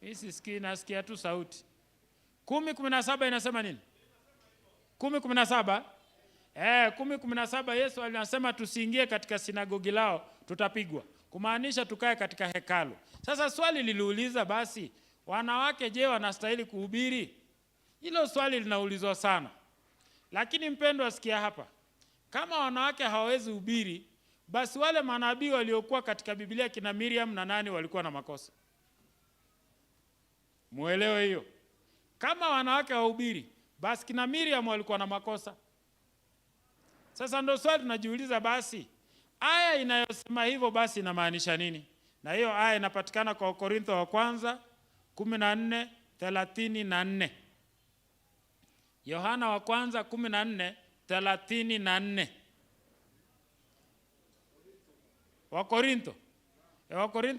Mimi sisikii, nasikia tu sauti. 10:17 inasema nini? 10:17. 10:17 Yesu alinasema tusiingie katika sinagogi lao tutapigwa. Kumaanisha tukae katika hekalu. Sasa swali liliuliza basi, wanawake je, wanastahili kuhubiri? Hilo swali linaulizwa sana. Lakini mpendwa, sikia hapa. Kama wanawake hawawezi hubiri, basi wale manabii waliokuwa katika Biblia kina Miriam na nani walikuwa na makosa? Muelewe hiyo. Kama wanawake hawahubiri, basi kina Miriam walikuwa na makosa. Sasa ndio swali tunajiuliza, basi aya inayosema hivyo basi inamaanisha nini? Na hiyo aya inapatikana kwa Korintho wa kwanza 14:34. Yohana wa kwanza 14:34. Wakorintho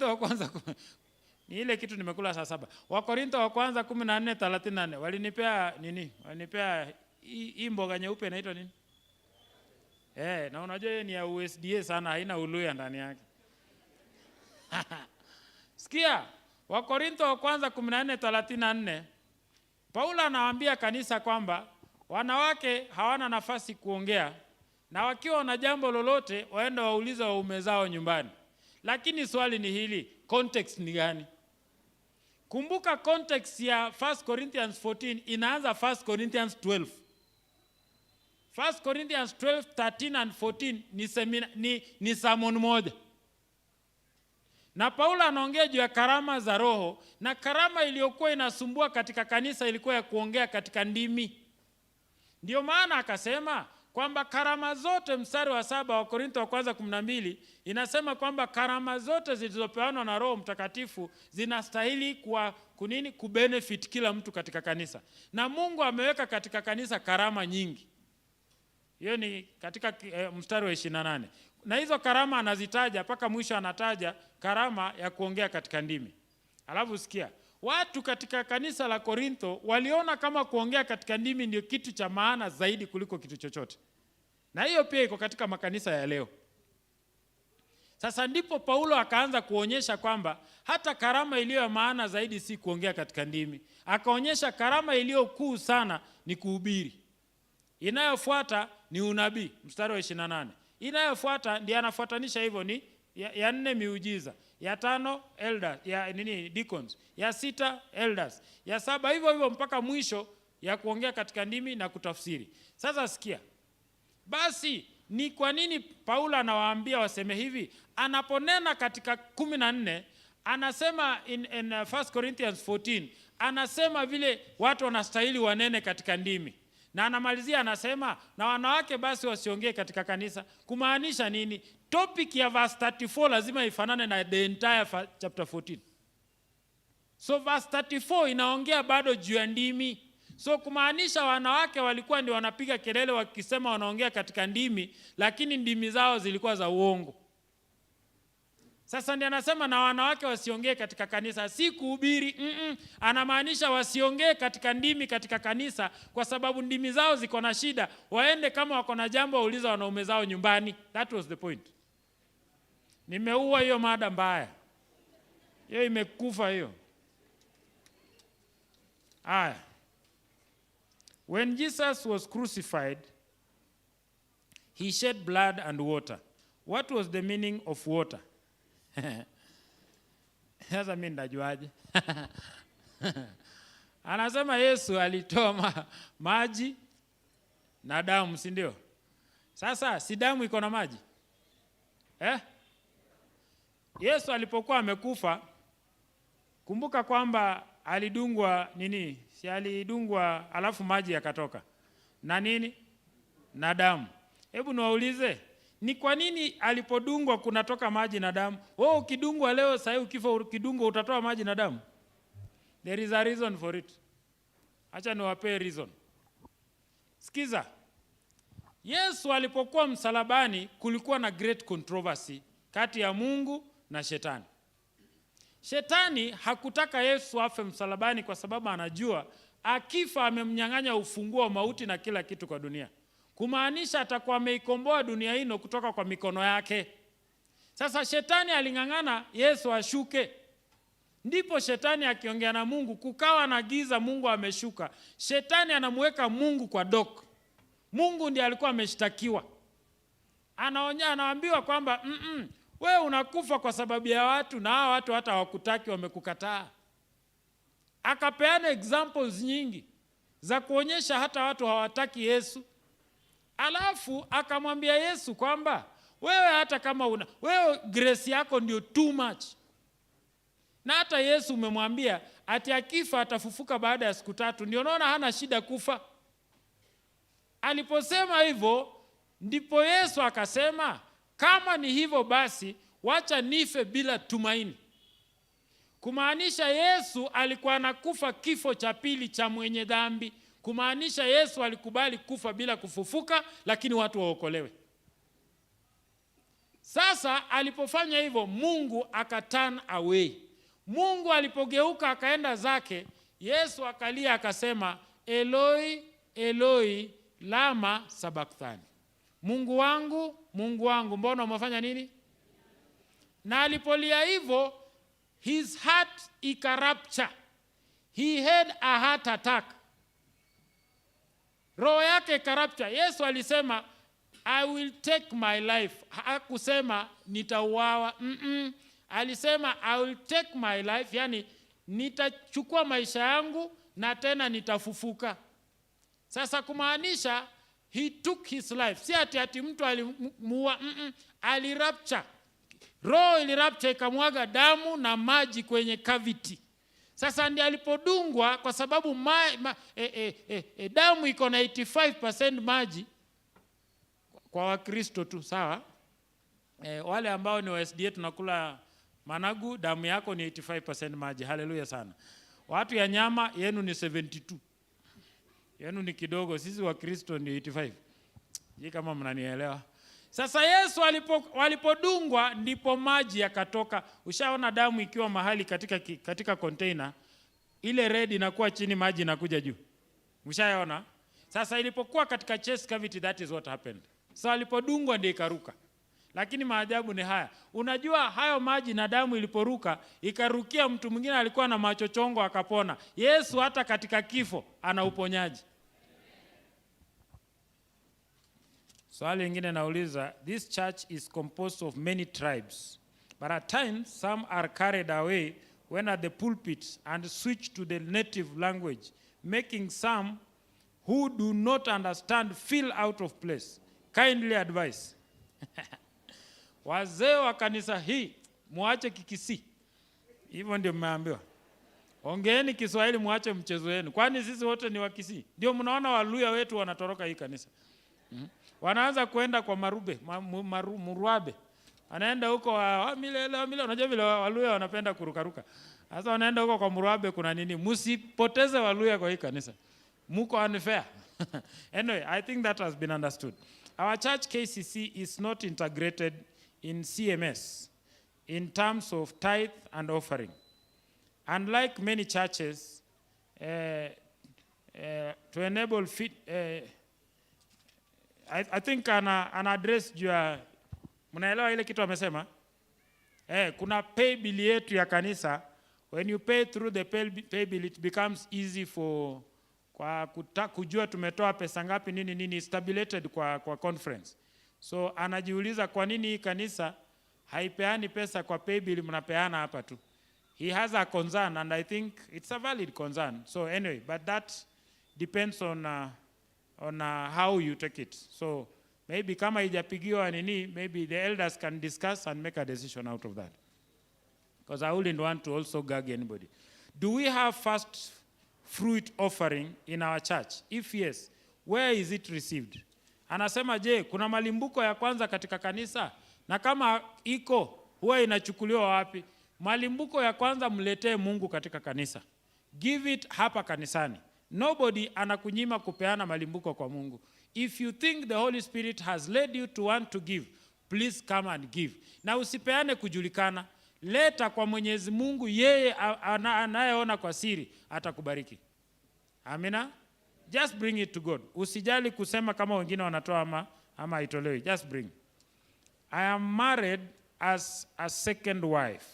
wa kwanza ni ile kitu nimekula saa 7. Wakorintho wa kwanza 14:34. Walinipea nini? Walinipea hii mboga nyeupe inaitwa nini? Na unajua hiyo ni ya USDA sana, haina uluya ndani yake. Sikia, Wakorintho wa kwanza 14:34. Paulo anawaambia kanisa kwamba wanawake hawana nafasi kuongea, na wakiwa na jambo lolote waenda waulize waume zao nyumbani. Lakini swali ni hili, context ni gani? Kumbuka context ya 1 Corinthians 14 inaanza 1 Corinthians 12. 1 Corinthians 12, 13 and 14 ni sermon moja. Na Paulo anaongea juu ya karama za Roho, na karama iliyokuwa inasumbua katika kanisa ilikuwa ya kuongea katika ndimi. Ndio maana akasema kwamba karama zote, mstari wa 7 wa Korintho wa kwanza 12 inasema kwamba karama zote zilizopeanwa na Roho Mtakatifu zinastahili kubenefit kila mtu katika kanisa. Na Mungu ameweka katika kanisa karama nyingi. Hiyo ni katika mstari wa 28. Na hizo karama anazitaja mpaka mwisho, anataja karama ya kuongea katika ndimi. Alafu sikia, watu katika kanisa la Korintho waliona kama kuongea katika ndimi ndio kitu cha maana zaidi kuliko kitu chochote. Na hiyo pia iko katika makanisa ya leo. Sasa ndipo Paulo akaanza kuonyesha kwamba hata karama iliyo ya maana zaidi si kuongea katika ndimi. Akaonyesha karama iliyo kuu sana ni kuhubiri. Inayofuata ni unabii, mstari wa 28. Inayofuata ndiye anafuatanisha hivyo ni ya 4 miujiza, ya 5 elders, ya deacons, ya 6 elders, ya 7 hivyo mpaka mwisho ya kuongea katika ndimi na kutafsiri. Sasa sikia. Basi ni kwa nini Paulo anawaambia waseme hivi? Anaponena katika 14 anasema in 1 Corinthians 14 anasema vile watu wanastahili wanene katika ndimi. Na anamalizia anasema na wanawake basi wasiongee katika kanisa. Kumaanisha nini? Topic ya verse 34 lazima ifanane na the entire chapter 14. So verse 34 inaongea bado juu ya ndimi. So kumaanisha wanawake walikuwa ndio wanapiga kelele wakisema wanaongea katika ndimi, lakini ndimi zao zilikuwa za uongo. Sasa ndiye anasema na wanawake wasiongee katika kanisa, si kuhubiri. Anamaanisha wasiongee katika ndimi katika kanisa kwa sababu ndimi zao ziko na shida. Waende kama wako na jambo wauliza wanaume zao nyumbani. That was the point. Nimeua hiyo mada mbaya. Hiyo imekufa hiyo. When Jesus was crucified, he shed blood and water. What was the meaning of water? Sasa mimi ndajuaje? Anasema Yesu alitoa maji na damu, si ndio? Sasa si damu iko na maji? Yesu alipokuwa amekufa, kumbuka kwamba alidungwa nini? Si alidungwa alafu maji yakatoka. Na nini? Na damu. Hebu niwaulize, ni kwa nini alipodungwa kunatoka maji na damu? Wewe ukidungwa leo sasa ukifa ukidungwa utatoa maji na damu? There is a reason for it. Acha niwape reason. Sikiza. Yesu alipokuwa msalabani kulikuwa na great controversy kati ya Mungu na Shetani. Shetani hakutaka Yesu afe msalabani kwa sababu anajua akifa amemnyang'anya ufunguo wa mauti na kila kitu kwa dunia. Kumaanisha atakuwa ameikomboa dunia hino kutoka kwa mikono yake. Sasa Shetani aling'ang'ana Yesu ashuke Ndipo shetani akiongea na Mungu, kukawa na giza, Mungu ameshuka. Shetani anamweka Mungu kwa dock. Mungu ndiye alikuwa ameshtakiwa. Anaambiwa kwamba wewe unakufa kwa sababu ya watu, na hao watu hata hawakutaki, wamekukataa. Akapeana examples nyingi za kuonyesha hata watu hawataki Yesu. Alafu akamwambia Yesu kwamba wewe hata kama wewe grace yako ndio too much. Na hata Yesu umemwambia ati akifa atafufuka baada ya siku 3. Ndio naona hana shida kufa. Aliposema hivyo, ndipo Yesu akasema, kama ni hivyo basi wacha nife bila tumaini. Kumaanisha Yesu alikuwa anakufa kifo cha pili cha mwenye dhambi. Kumaanisha Yesu alikubali kufa bila kufufuka, lakini watu waokolewe. Sasa alipofanya hivyo, Mungu akaturn away. Mungu alipogeuka akaenda zake, Yesu akalia akasema, Eloi, Eloi, lama sabakthani. Mungu wangu, mbona umefanya nini? Na alipolia hivyo, his heart ikarupture. He had a heart attack. Roho yake ikarupture. Yesu alisema, I will take my life. Hakusema nitauawa. Alisema I will take my life, yani nitachukua maisha yangu na tena nitafufuka. Sasa kumaanisha he took his life. Si ati mtu alimuua, alirupture. Roho ilirupture, ikamwaga damu na maji kwenye cavity. Sasa ndiye alipodungwa, kwa sababu damu iko na 85% maji kwa Wakristo tu, sawa? Wale ambao ni wa SDA tunakula managu, damu yako ni 85% maji. Haleluya sana. Watu ya nyama yenu ni 72. Yenu ni kidogo, sisi Wakristo ni 85. Je, kama mnanielewa? Sasa Yesu walipodungwa ndipo maji yakatoka. Ushaona damu ikiwa mahali katika container, ile red inakuwa chini, maji inakuja juu. Ushaona? Sasa ilipokuwa katika chest cavity, that is what happened. Sasa walipodungwa ndio ikaruka. Lakini maajabu ni haya. Unajua hayo maji na damu iliporuka, ikarukia mtu mwingine alikuwa na macho chongo akapona. Yesu hata katika kifo ana uponyaji. Swali lingine nauliza, this church is composed of many tribes, but at times some are carried away when at the pulpit and switch to the native language, making some who do not understand feel out of place. Kindly advise. Wazee wa kanisa hii, muache Kikisii. Hivyo ndio mmeambiwa. Ongeeni Kiswahili, muache mchezo wenu. Kwani sisi wote ni wa Kisii? Ndio mnaona Waluya wetu wanatoroka hii kanisa. Wanaanza kwenda kwa Muruabe. Anaenda huko milele. Unajua vile Waluya wanapenda kurukaruka. Sasa wanaenda huko kwa Muruabe, kuna nini? Msipoteze Waluya kwa hii kanisa. Muko unfair. Anyway, I think that has been understood. Our church KCC is not integrated in CMS in terms of tithe and offering. Unlike many churches, to enable I think an address juu ya, mnaelewa ile kitu amesema? Kuna pay bill yetu ya kanisa. When you pay through the pay bill, it becomes easy for kujua tumetoa pesa ngapi, nini stabilized kwa conference. So anajiuliza kwa nini hii kanisa haipeani pesa kwa pay bill, mnapeana hapa tu. He has a concern, and I think it's a valid concern. So anyway, but that depends on how you take it. So maybe kama ijapigiwa nini, maybe the elders can discuss and make a decision out of that. Because I wouldn't want to also gag anybody. Do we have first fruit offering in our church? If yes, where is it received? Anasema, je, kuna malimbuko ya kwanza katika kanisa? Na kama iko, huwa inachukuliwa wapi? Malimbuko ya kwanza mletee Mungu katika kanisa. Give it hapa kanisani. Nobody anakunyima kupeana malimbuko kwa Mungu. If you think the Holy Spirit has led you to want to give, please come and give. Na usipeane kujulikana. Leta kwa Mwenyezi Mungu, yeye anayeona kwa siri atakubariki. Amina? Just bring it to God. Usijali kusema kama wengine wanatoa ama itolewi. Just bring. I am married as a second wife.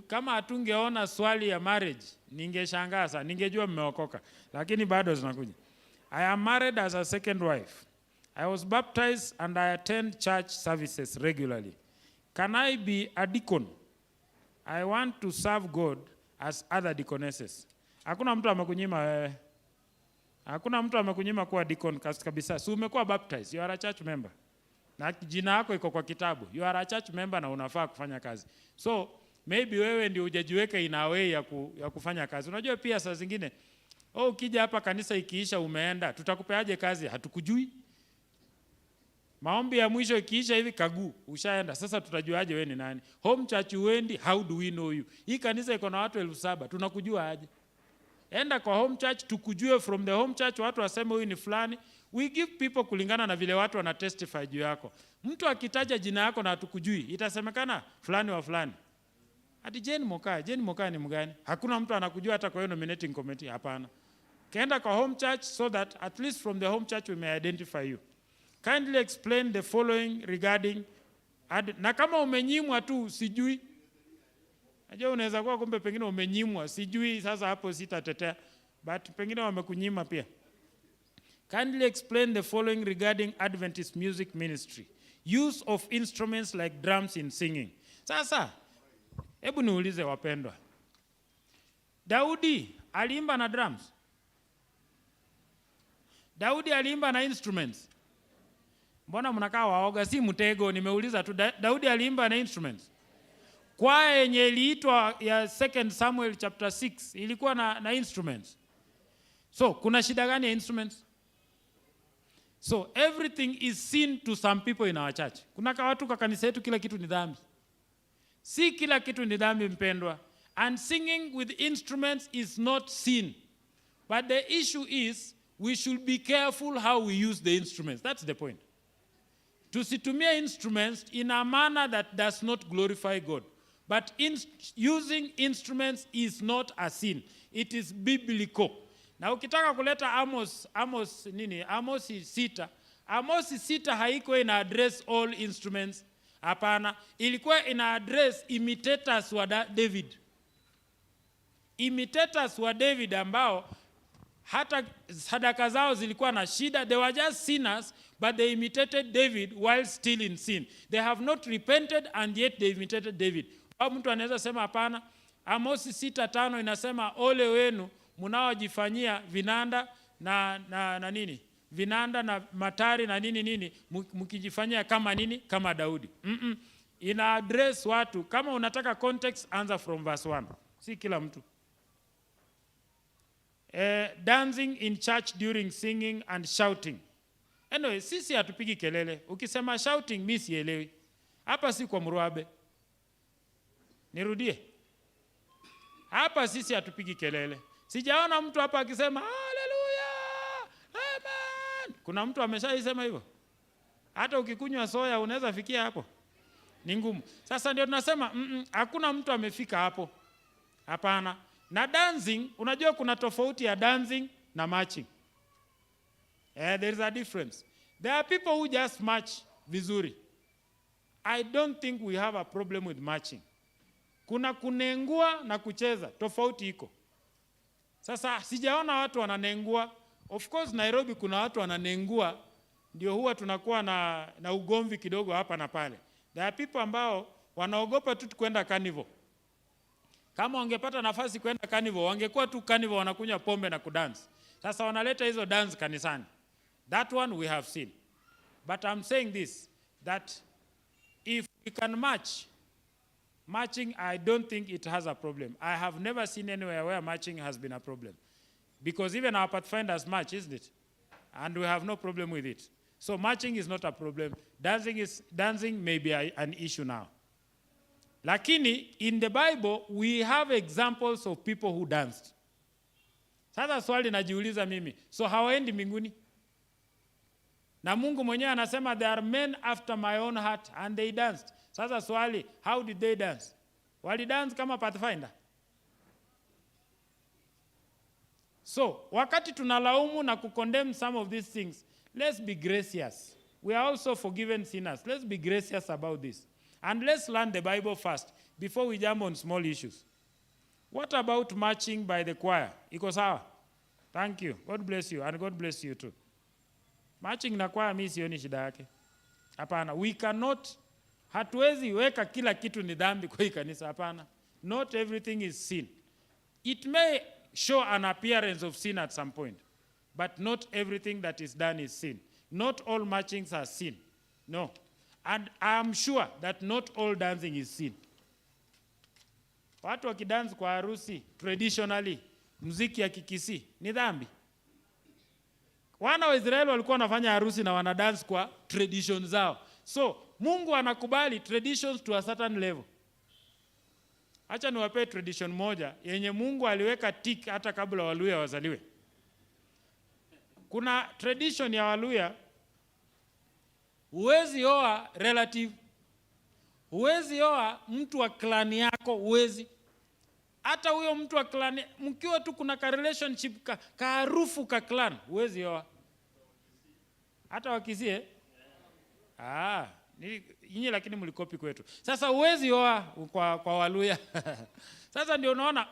kama hatungeona swali ya marriage, ningeshangaa sana, ningejua mmeokoka, lakini bado zinakuja. I am married as a second wife. I was baptized and I attend church services regularly. Can I be a deacon? I want to serve God as other deaconesses. Hakuna mtu amekunyima wewe. Hakuna mtu amekunyima kuwa deacon kabisa. Si umekuwa baptized, you are a church member. Na jina lako iko kwa kitabu. You are a church member na unafaa kufanya kazi. So maybe wewe ndio hujajiweka in a way ya kufanya kazi. Unajua pia saa zingine ukija hapa kanisa ikiisha umeenda, tutakupeaje kazi? Hatukujui. Maombi ya mwisho ikiisha hivi kaguu ushaenda. Sasa tutajuaje wewe ni nani? Home church uendi, how do we know you? Hii kanisa iko na watu 7,000, tunakujua aje? Enda kwa home church tukujue, from the home church watu waseme huyu ni fulani. We give people kulingana na vile watu wana testify juu yako. Mtu akitaja jina yako na hatukujui, itasemekana fulani wa fulani. Ati Jane Mokaa ni mgani? Hakuna mtu anakujua hata kwa hiyo nominating committee, hapana. Kaenda kwa home church so that at least from the home church we may identify you. Kindly explain the following regarding na kama umenyimwa tu sijui. Najua unaweza kuwa kumbe pengine umenyimwa sijui, sasa hapo sitatetea, but pengine wamekunyima pia. Kindly explain the following regarding Adventist music ministry. Use of instruments like drums in singing. Sasa hebu niulize wapendwa. Daudi aliimba na drums? Daudi aliimba na instruments? Mbona mnakaa waoga? Si mtego, nimeuliza tu. Daudi aliimba na instruments? Kwaya yenye iliitwa ya 2 Samuel chapter 6 ilikuwa na instruments. So kuna shida gani ya instruments? So everything is sin to some people in our church. Kuna watu kwa kanisa yetu kila kitu ni dhambi. Si kila kitu ni dhambi mpendwa. And singing with instruments is not sin. But the issue is we should be careful how we use the instruments. That's the point. Tusitumie instruments in a manner that does not glorify God. But using instruments is not a sin. It is biblical. Na ukitaka kuleta Amos 6 haiko ina address all instruments. Hapana, ilikuwa ina address imitators wa David. Imitators wa David ambao hata sadaka zao zilikuwa na shida. They were just sinners, but they imitated David while still in sin. They have not repented and yet they imitated David. Au mtu anaweza sema hapana? Amos 6:5 inasema ole wenu mnaojifanyia vinanda na nini? Vinanda na matari na nini mkijifanyia kama nini? Kama Daudi. Ina address watu. Kama unataka context, anza from verse 1. Si kila mtu. Dancing in church during singing and shouting. Anyway, sisi hatupigi kelele. Ukisema shouting mimi sielewi. Hapa si kwa mruabe. Nirudie. Hapa sisi hatupigi kelele. Sijaona mtu hapa akisema hallelujah, amen. Kuna mtu ameshaisema hivyo? Hata ukikunywa soya unaweza fikia hapo? Ni ngumu. Sasa ndio tunasema hakuna mtu amefika hapo. Hapana. Na dancing, unajua kuna tofauti ya dancing na marching. There is a difference. There are people who just march vizuri. I don't think we have a problem with marching. Kuna kunengua na kucheza, tofauti iko. Sasa sijaona watu wananengua. Of course Nairobi kuna watu wananengua, ndio huwa tunakuwa na ugomvi kidogo hapa na pale. There are people ambao wanaogopa tu kwenda carnival. Kama wangepata nafasi kwenda carnival, wangekuwa tu carnival wanakunywa pombe na kudance. Sasa wanaleta hizo dance kanisani. That one we have seen. But I'm saying this, that if we can marching, I don't think it has a problem. I have never seen anywhere where marching has been a problem. Because even our pathfinders march, isn't it? And we have no problem with it. So marching is not a problem. Dancing may be an issue now. Lakini in the Bible we have examples of people who danced. Sasa swali najiuliza mimi, so hawaendi mbinguni? Na Mungu mwenyewe anasema there are men after my own heart and they danced. Sasa swali, how did they dance? Wali dance kama pathfinder? So, wakati tunalaumu na kukondemn some of these things, let's be gracious. We are also forgiven sinners. Let's be gracious about this. And let's learn the Bible first before we jump on small issues. What about marching by the choir? Iko sawa? Thank you. God bless you, and God bless you too. Marching na choir mimi sioni shida yake. Hapana, we cannot, hatuwezi weka kila kitu ni dhambi kwa hii kanisa, hapana. Not everything is sin. It may show an appearance of sin at some point, but not everything that is done is sin. Not all marchings are sin. No. And I am sure that not all dancing is sin. Watu wakidance kwa harusi, traditionally, muziki ya Kisii, ni dhambi. Wana wa Israeli walikuwa wanafanya harusi na wana dance kwa tradition zao. So, Mungu anakubali traditions to a certain level. Acha niwape tradition moja, yenye Mungu aliweka tick hata kabla Waluya wazaliwe. Kuna tradition ya Waluya, huwezi oa relative, huwezi oa mtu wa klani yako, huwezi. Hata huyo mtu wa klani, mkiwa tu kuna ka relationship ka harufu ka clan, huwezi oa. Hata wa Kisii nyinyi lakini mlikopi kwetu. Sasa huwezi oa kwa Waluya. Sasa ndio unaona,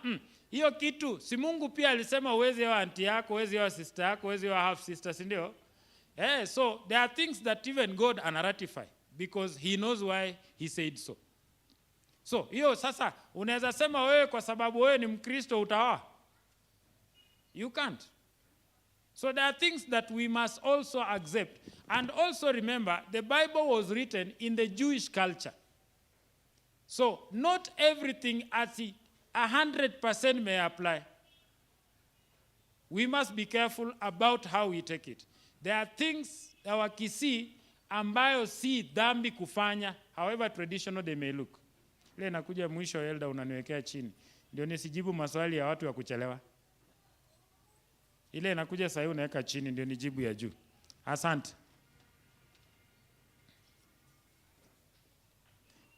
hiyo kitu, si Mungu pia alisema huwezi oa auntie yako, huwezi oa sister yako, huwezi oa half sister, si ndio? So there are things that even God anaratify because he knows why he said so. So, hiyo sasa unaweza sema wewe kwa sababu wewe ni Mkristo utaoa? You can't. So there are things that we must also accept. And also remember, the Bible was written in the Jewish culture. So not everything as 100% may apply. We must be careful about how we take it. There are things our Kisii ambayo si dhambi kufanya, however traditional they may look. Ile nakuja mwisho elder unaniwekea chini. Ndio nisijibu maswali ya watu wa kuchelewa. Ile inakuja sasa unaweka chini ndio nijibu ya juu. Asante.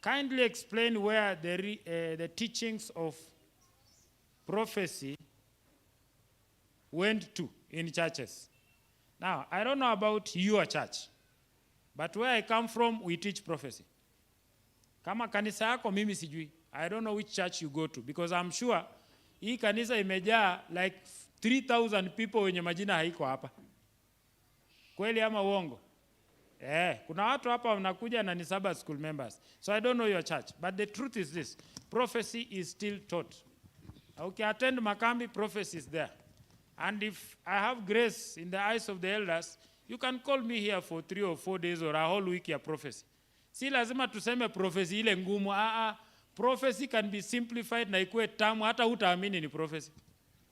Kindly explain where the teachings of prophecy went to in churches. Now, I don't know about your church, but where I come from, we teach prophecy. Kama kanisa yako mimi sijui. I don't know which church you go to, because I'm sure hii kanisa imejaa like 3,000 people wenye majina haiko hapa. Kweli ama uongo? Kuna watu hapa wanakuja na ni Sabbath school members. So I don't know your church, but the truth is this. Prophecy is still taught. Okay, attend makambi, prophecy is there. And if I have grace in the eyes of the elders, you can call me here for 3 or 4 days or a whole week ya prophecy. Si lazima tuseme prophecy ile ngumu. Prophecy can be simplified na ikuwe tamu hata hutaamini ni prophecy.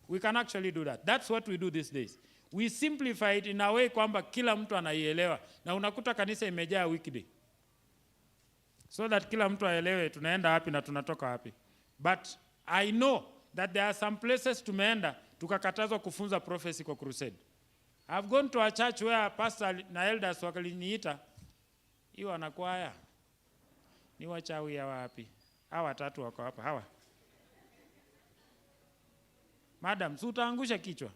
We can actually do that. That's what we do these days. We simplify it in a way kwamba kila mtu anaielewa. Na unakuta kanisa imejaa weekday. So that kila mtu aelewe tunaenda wapi na tunatoka wapi. But I know that there are some places tumeenda tukakatazwa kufunza prophecy kwa crusade. I've gone to a church where pastor na elders wakaliniita. Hiyo wanakwaya. Ni wachawi ya wapi? Hawa watatu wako hapa, hawa. Madam, si utaangusha kichwa.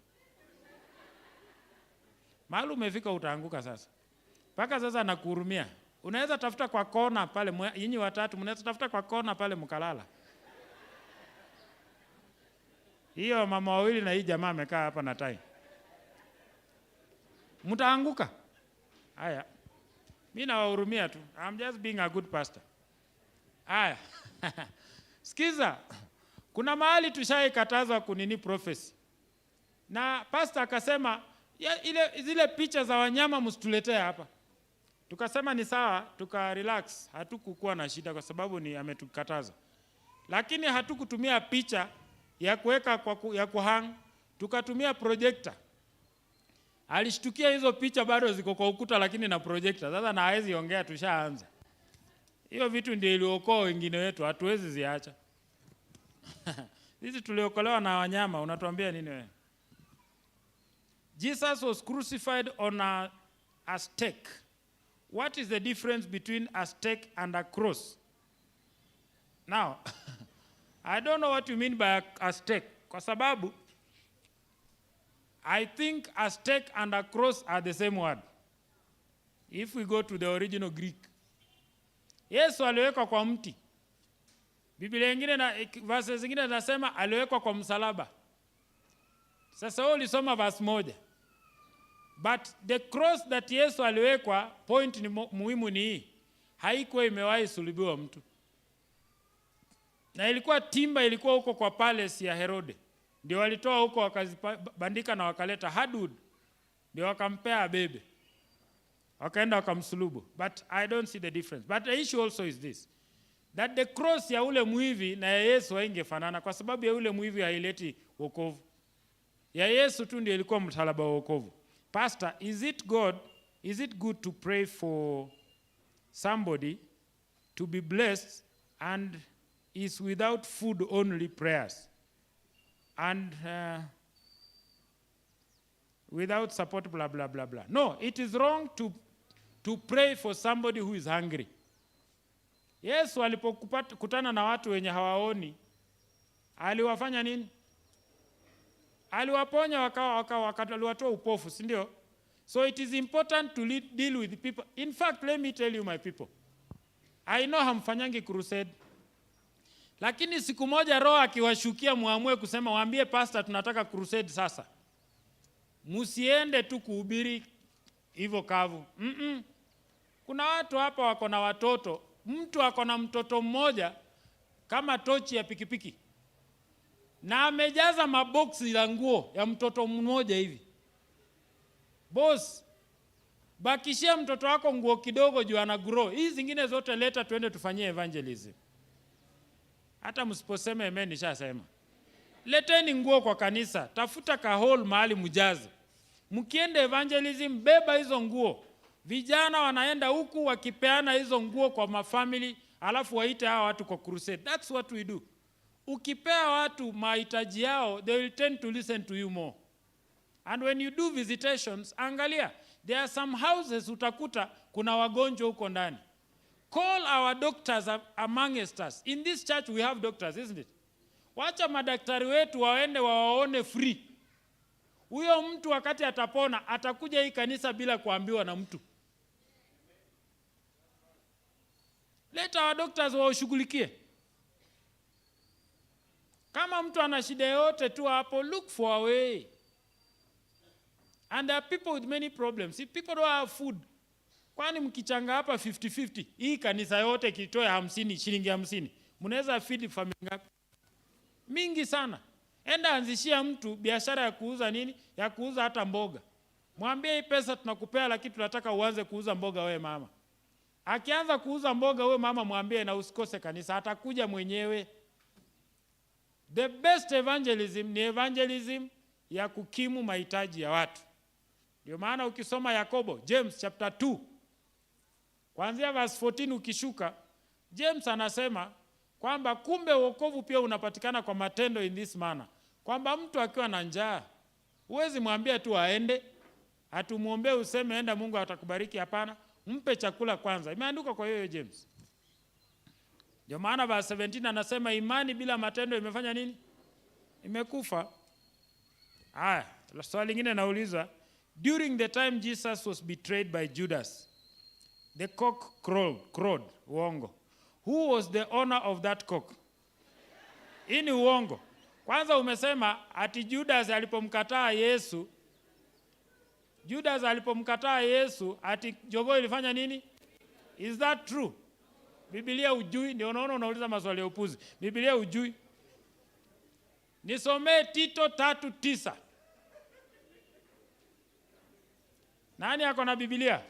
Mahali umefika utaanguka sasa. Paka sasa nakuhurumia. Unaweza tafuta kwa kona pale, nyinyi watatu mnaweza tafuta kwa kona pale mkalala. Hiyo mama wawili na hii jamaa amekaa hapa na tai. Mtaanguka. Haya. Mimi nawahurumia tu. I'm just being a good pastor. Haya. Sikiza. Kuna mahali tushaikatazwa kunini prophecy. Na pastor akasema zile picha za wanyama msituletee hapa. Tukasema ni sawa, tukarelax, hatukukuwa na shida kwa sababu ni ametukataza. Lakini hatukutumia picha ya kuweka ya kuhang, tukatumia projector. Alishtukia hizo picha bado ziko kwa ukuta lakini na projector. Sasa na hawezi ongea tushaanza. Hiyo vitu ndio iliokoa wengine wetu, hatuwezi ziacha. Sisi tuliokolewa na wanyama, unatuambia nini wewe? Jesus was crucified on a stake. What is the difference between a stake and a cross? Now, I don't know what you mean by a stake. Kwa sababu, I think a stake and a cross are the same word. If we go to the original Greek. Yesu aliwekwa kwa mti. Biblia nyingine na verse zingine zinasema aliwekwa kwa msalaba. Sasa wewe ulisoma verse moja. But the cross that Yesu aliwekwa, point ni muhimu ni hii. Haikuwa imewahi sulubiwa mtu. Na ilikuwa timba, ilikuwa huko kwa palace ya Herode. Ndio walitoa huko wakazibandika na wakaleta hardwood. Ndio wakampea abebe. Wakaenda wakamsulubu. But I don't see the difference. But the issue also is this. That the cross ya ule mwivi na ya Yesu haingefanana kwa sababu ya ule mwivi haileti wokovu. Ya Yesu tu ndio ilikuwa msalaba wa wokovu. Pastor, is it good to pray for somebody to be blessed and is without food only prayers and without support blah blah blah blah? No, it is wrong to pray for somebody who is hungry. Yesu alipokutana na watu wenye hawaoni, aliwafanya nini? Aliwaponya wakaliwatoa upofu, si ndio? So it is important to deal with people. In fact, let me tell you my people. I know hamfanyangi crusade. Lakini siku moja Roho akiwashukia muamue kusema waambie pastor tunataka crusade sasa. Musiende tu kuhubiri hivyo kavu. Kuna watu hapa wako na watoto. Mtu ako na mtoto mmoja kama tochi ya pikipiki. Na amejaza maboksi ya nguo ya mtoto mmoja hivi. Boss, bakishia mtoto wako nguo kidogo juu ana grow. Hizi zingine zote leta tuende tufanyie evangelism. Hata msiposema amen nishasema. Leteni nguo kwa kanisa, tafuta ka hall mahali mjaze. Mkiende evangelism beba hizo nguo. Vijana wanaenda huku wakipeana hizo nguo kwa mafamily, alafu waite hao watu kwa crusade. That's what we do. Ukipea watu mahitaji yao, they will tend to listen to you more. And when you do visitations, angalia, there are some houses utakuta kuna wagonjwa huko ndani. Call our doctors amongst us. In this church we have doctors, isn't it? Wacha madaktari wetu waende wawaone free. Huyo mtu wakati atapona, atakuja hii kanisa bila kuambiwa na mtu. Leta our doctors wawashughulikie. Kama mtu ana shida yote tu hapo, look for a way. And there are people with many problems. If people don't have food, kwani mkichanga hapa 50-50, hii kanisa yote kitoe 50, shilingi 50, mnaweza feed familia ngapi? Mingi sana. Enda anzishia mtu biashara ya kuuza nini? Ya kuuza hata mboga. Mwambie hii pesa tunakupea lakini tunataka uanze kuuza mboga wewe mama. Akianza kuuza mboga wewe mama mwambie na usikose kanisa, atakuja mwenyewe. The best evangelism ni evangelism ya kukimu mahitaji ya watu. Ndio maana ukisoma Yakobo, James chapter 2, kuanzia verse 14 ukishuka, James anasema kwamba kumbe wokovu pia unapatikana kwa matendo in this manner. Kwamba mtu akiwa na njaa, huwezi mwambia tu aende, atumuombe useme enda Mungu atakubariki, hapana. Mpe chakula kwanza. Imeandikwa kwa hiyo James. Ndio maana verse 17 anasema imani bila matendo imefanya nini? Imekufa. Haya, swali lingine nauliza, during the time Jesus was betrayed by Judas, the cock crowed, uongo. Who was the owner of that cock? Hii ni uongo. Kwanza umesema ati Judas alipomkataa Yesu, ati jogoo ilifanya nini? Is that true? Biblia hujui, ndio unaona unauliza maswali ya upuzi. Biblia hujui. Nisomee Tito 3:9. Nani ako na Biblia?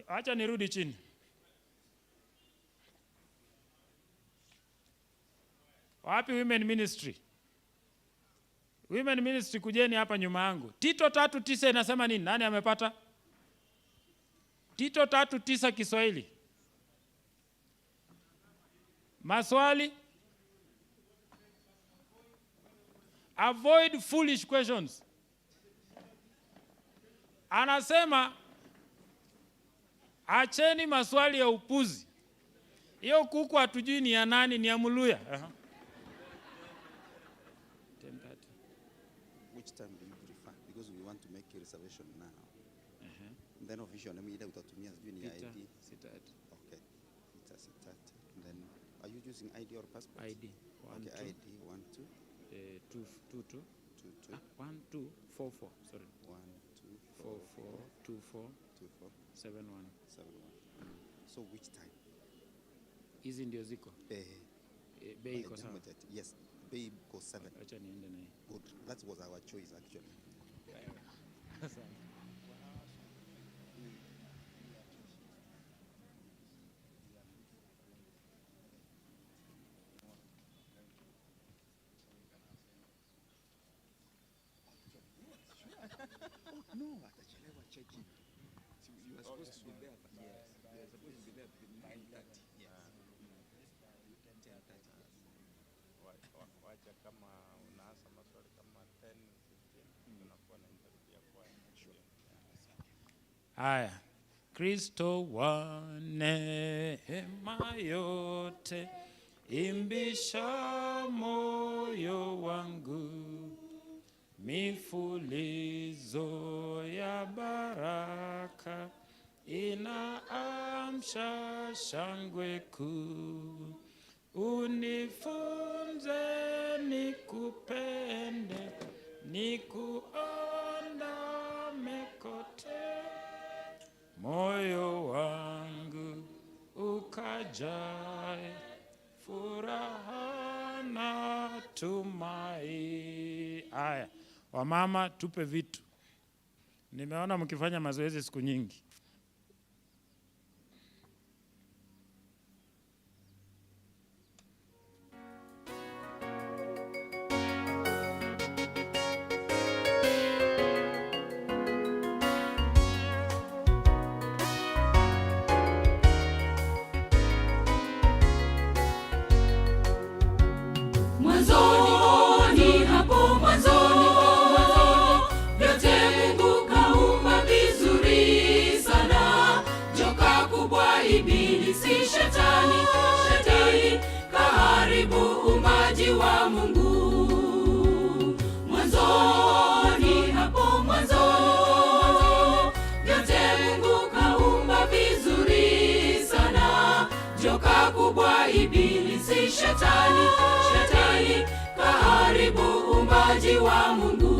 Acha nirudi chini. Wapi women ministry? Women ministry kujeni hapa nyuma yangu. Tito 3:9 inasema nini? Nani amepata? Tito 3:9 Kiswahili. Maswali? Avoid foolish questions. Anasema acheni maswali ya upuzi. Hiyo kuku hatujui ni ya nani, ni ya Muluya. Which time do you prefer? Because we want to make a reservation now. then official name ile utatumia sijui ni Peter ID. Sitati. Okay. Peter Sitati. Then are you using ID or passport? ID. 1 okay, 2. ID 1 2 2 2 2. 1 2 4 4. Sorry. 1 2 4 4 2 4 2 4 7 1. 7 1. So which time? Hizi ndio ziko. Bei iko sawa. Yes. Bei iko 7. Acha niende na hii. Good. That was our choice actually. No, atachelewa cheki. You are supposed to be there. Yes. You are supposed to be there between 9:30. Yes. You can 10:30. Wacha kama unaanza maswali kama 10:15 unakuwa na interview kwa sure. Haya. Kristo wa neema yote, imbisha moyo wangu, mifulizo ya baraka inaamsha shangwe kuu. Unifunze nikupende, nikuandame kote, moyo wangu ukajae furaha na tumai. Aya, wamama tupe vitu. Nimeona mkifanya mazoezi siku nyingi. Shetani kaharibu uumbaji wa Mungu. Mwanzoni, hapo mwanzoni, vyote Mungu kaumba vizuri sana. Joka kubwa ibilisi shetani kaharibu uumbaji wa Mungu.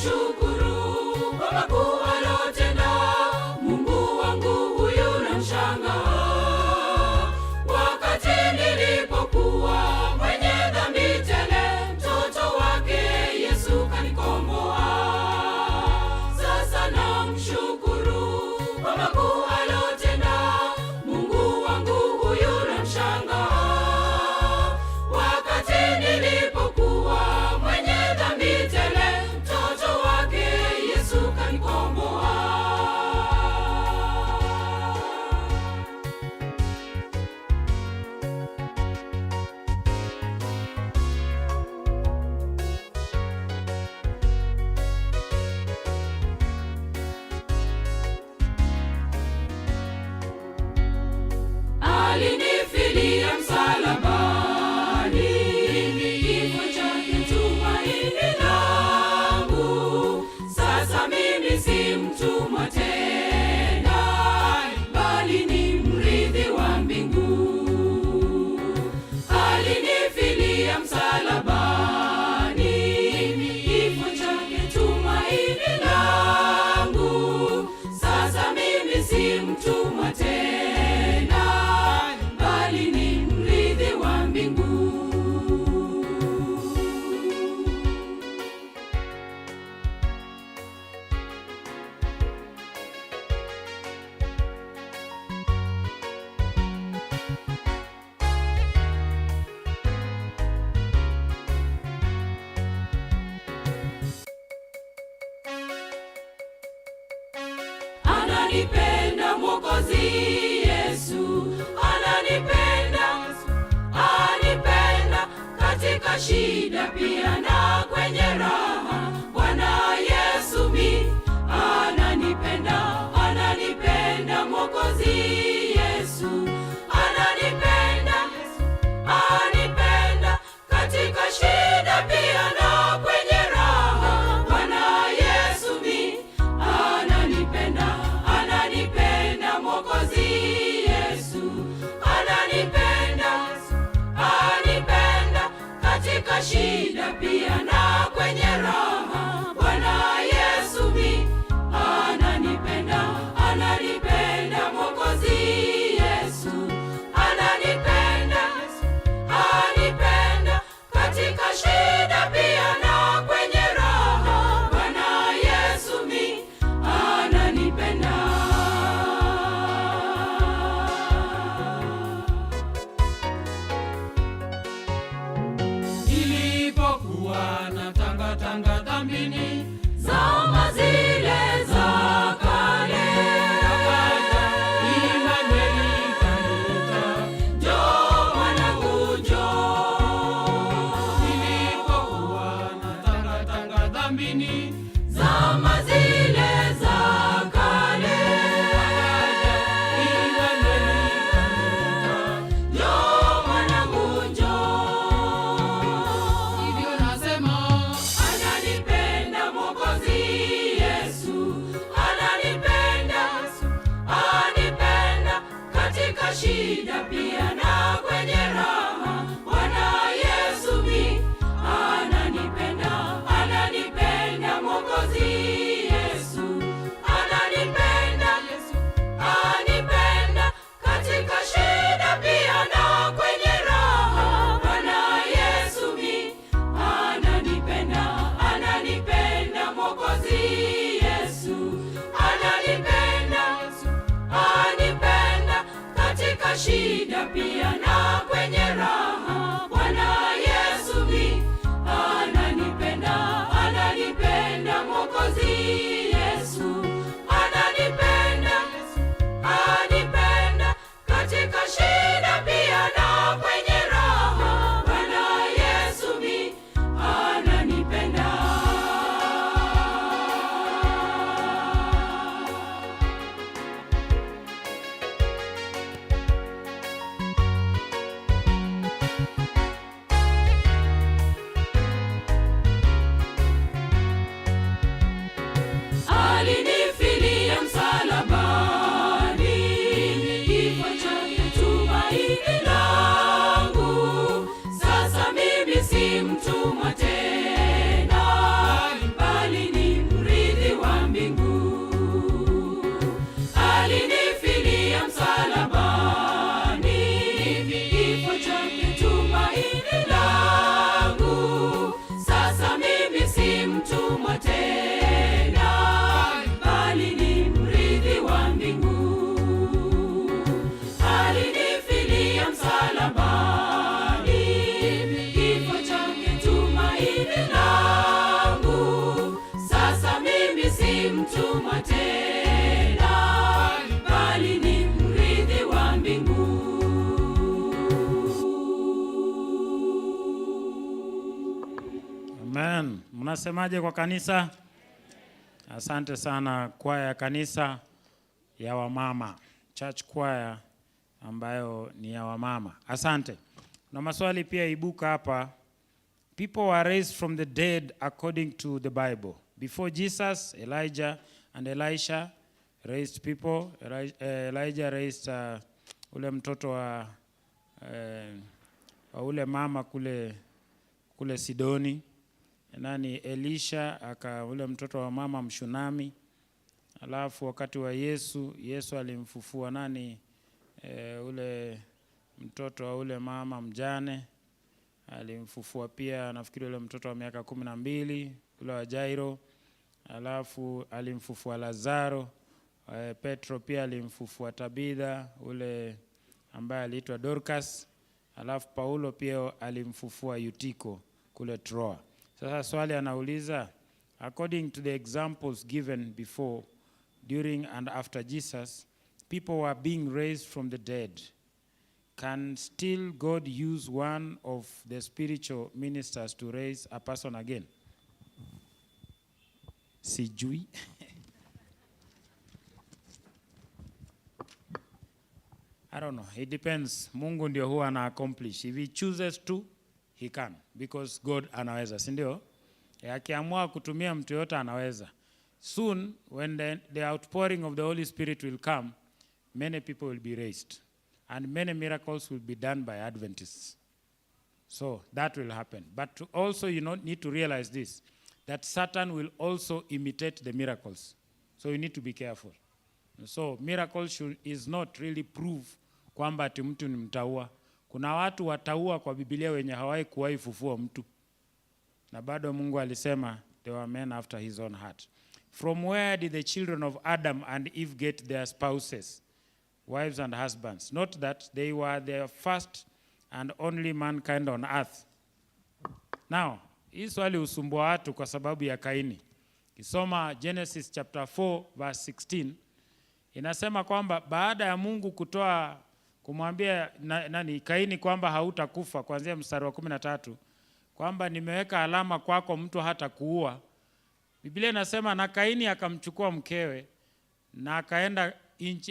Shukuru kwa makuu alotenda, Mungu wangu huyu namshangaa. Wakati nilipokuwa mwenye dhambi tele, mtoto wake Yesu kanikomboa. Sasa namshukuru kwa makuu alotenda, Mungu wangu huyu namshangaa. Wakati nilipokuwa mwenye dhambi tele, Yesu kanikomboa. Alinifilia msalabani, kifo chake tumaini langu. Sasa mimi si mtumwa tena, bali ni mrithi wa mbingu. Alinifilia msalabani, kifo chake tumaini langu. Sasa mimi si mtumwa tena, bali ni mrithi wa mbingu. Ananipenda Mwokozi Yesu, ananipenda katika shida pia na kwenye kwenye raha. Bwana Yesu mi ananipenda, ananipenda. Mwokozi Yesu ananipenda, anipenda katika shida pia na kwenye raha. Bwana Yesu mi ananipenda, ananipenda. Mwokozi Yesu ananipenda, anipenda katika shida pia na kwenye raha. Bwana Yesu mi ananipenda, ananipenda. Mwokozi Yesu ananipenda, anipenda katika shida pia na kwenye raha. Bwana Yesu mi ananipenda. Nilipokuwa natangatanga dhambini, zama zile za kale, Imanueli kaniita, njoo mwanangu njoo. Nilipokuwa natangatanga dhambini, zama zile za kale, Imanueli kaniita, njoo mwanangu njoo. Hivyo nasema ananipenda Mwokozi Yesu, ananipenda, anipenda katika shida pia na kwenye raha. Bwana Yesu mi ananipenda, ananipenda. Mwokozi Yesu ananipenda, anipenda katika shida pia na kwenye raha. Bwana Yesu mi ananipenda, ananipenda. Mwokozi Yesu ananipenda, anipenda katika shida pia na kwenye raha. Bwana Yesu mi ananipenda, ananipenda. Mwokozi Yesu ananipenda, anipenda katika shida pia na kwenye raha. Bwana Yesu mi ananipenda. Alinifilia msalabani, kifo chake tumaini langu. Sasa mimi si mtumwa tena, bali ni mrithi wa mbingu. Alinifilia msalabani, kifo chake tumaini langu. Sasa mimi si mtumwa tena, bali ni mrithi wa mbingu. Alinifilia msalabani, kifo chake tumaini langu. Sasa mimi si mtumwa tena, bali ni mrithi wa mbingu. Amen. Mnasemaje kwa kanisa? Asante sana kwaya ya kanisa ya wamama, church choir ambayo ni ya wamama. Asante. Na maswali pia ibuka hapa. People were raised from the dead according to the Bible. Before Jesus, Elijah and Elisha raised people. Elijah raised ule mtoto wa ule mama kule Sidoni. Elisha ule mtoto wa mama Mshunami. Alafu wakati wa Yesu alimfufua ule mtoto wa ule mama mjane. Alimfufua pia nafikiri ule mtoto wa miaka 12 ule wa Jairo. Alafu alimfufua Lazaro. Petro pia alimfufua Tabitha ule ambaye aliitwa Dorcas. Alafu Paulo pia alimfufua Yutiko kule Troa. Sasa swali anauliza, according to the examples given before, during and after Jesus, people were being raised from the dead. Can still God use one of the spiritual ministers to raise a person again? Sijui. I don't know. It depends. Mungu ndio huwa ana accomplish. If he chooses to, he can. Because God anaweza, si ndio? Akiamua kutumia mtu yote anaweza. Soon, when the outpouring of the Holy Spirit will come, many people will be raised. And many miracles will be done by Adventists. So that will happen. But also you need to realize this, that Satan will also imitate the miracles. So you need to be careful. So miracle is not really proof kwamba ati mtu ni mtaua. Kuna watu wataua kwa Biblia wenye hawai kuwahi fufua mtu. Na bado Mungu alisema they were men after his own heart. From where did the children of Adam and Eve get their spouses, wives and husbands? Not that they were the first and only mankind on earth. Now, hii swali usumbua watu kwa sababu ya Kaini. Kisoma Genesis chapter 4 verse 16, inasema kwamba baada ya Mungu kumwambia Kaini kwamba hautakufa, kuanzia mstari wa 13, kwamba nimeweka alama kwako mtu hata kuua. Biblia inasema na Kaini akamchukua mkewe na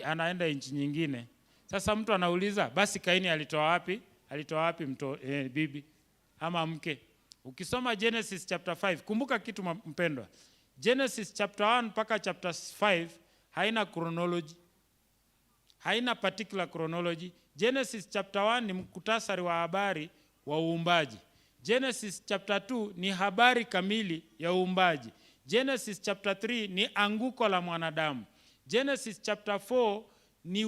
anaenda nchi nyingine. Sasa mtu anauliza, basi Kaini alitoa wapi? Alitoa wapi bibi ama mke? Ukisoma Genesis chapter 5, kumbuka kitu mpendwa. Genesis chapter 1 mpaka chapter 5 haina chronology. Haina particular chronology. Genesis chapter 1 ni mkutasari wa habari wa uumbaji. Genesis chapter 2 ni habari kamili ya uumbaji. Genesis chapter 3 ni anguko la mwanadamu. Genesis chapter 4 ni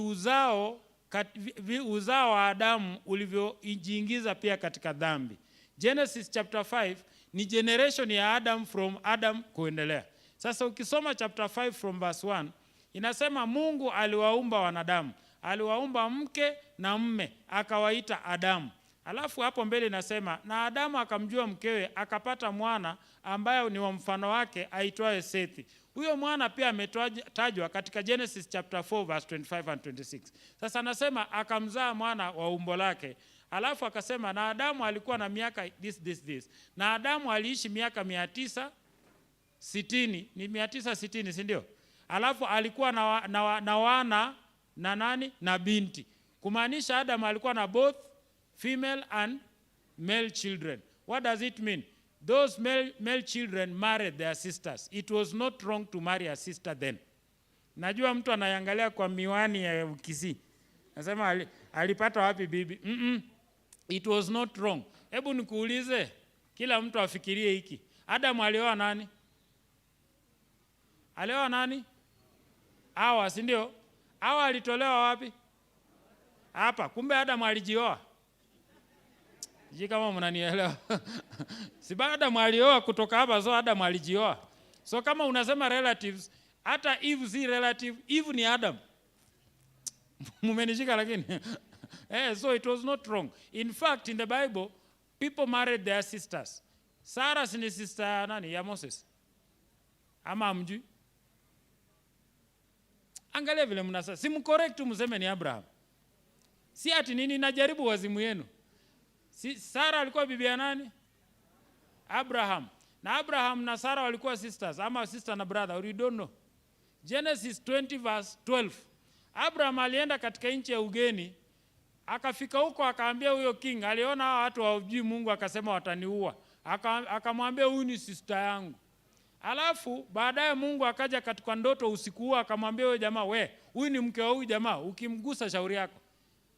uzao wa Adamu ulivyojiingiza pia katika dhambi. Genesis chapter 5 ni generation ya Adam from Adam kuendelea. Sasa ukisoma chapter 5 from verse 1, inasema Mungu aliwaumba wanadamu. Aliwaumba mke na mme, akawaita Adamu. Alafu hapo mbele inasema na Adamu akamjua mkewe, akapata mwana ambaye ni wa mfano wake aitwaye Sethi. Huyo mwana pia ametajwa katika Genesis chapter 4 verse 25 and 26. Sasa anasema akamzaa mwana wa umbo lake. Alafu akasema na Adamu alikuwa na miaka this. Na Adamu aliishi miaka 960. Ni 960, si ndio? Alafu alikuwa na wana na binti. Kumaanisha Adamu alikuwa na both female and male children. What does it mean? Those male children married their sisters. It was not wrong to marry a sister then. Najua mtu anayangalia kwa miwani ya Kisii. Nasema alipata wapi bibi? It was not wrong. Hebu nikuulize, kila mtu afikirie hiki. Adam alioa nani? Alioa nani? Hawa, si ndio? Hawa alitolewa wapi? Hapa. Kumbe Adam alijioa. Sijui kama mnanielewa. Si Adam alioa kutoka hapa, so Adam alijioa. So kama unasema relatives, hata Eve si relative, Eve ni Adam. Mumenishika lakini. So it was not wrong. In fact, in the Bible, people married their sisters. Sarah ni sister nani ya Moses? Ama amjui? Angalia vile mnasa. Si mcorrect mseme ni Abraham. Si ati nini, najaribu wazimu yenu. Sarah alikuwa bibi ya nani? Abraham. Na Abraham na Sarah walikuwa sisters, ama sister na brother, or you don't know. Genesis 20 verse 12. Abraham alienda katika nchi ya ugeni, akafika huko akaambia huyo king, aliona hao watu hawajui Mungu, akasema wataniua. Akamwambia huyu ni sister yangu. Alafu baadaye Mungu akaja katika ndoto usiku huo, akamwambia huyo jamaa, huyu ni mke wa huyu jamaa, ukimgusa shauri yako.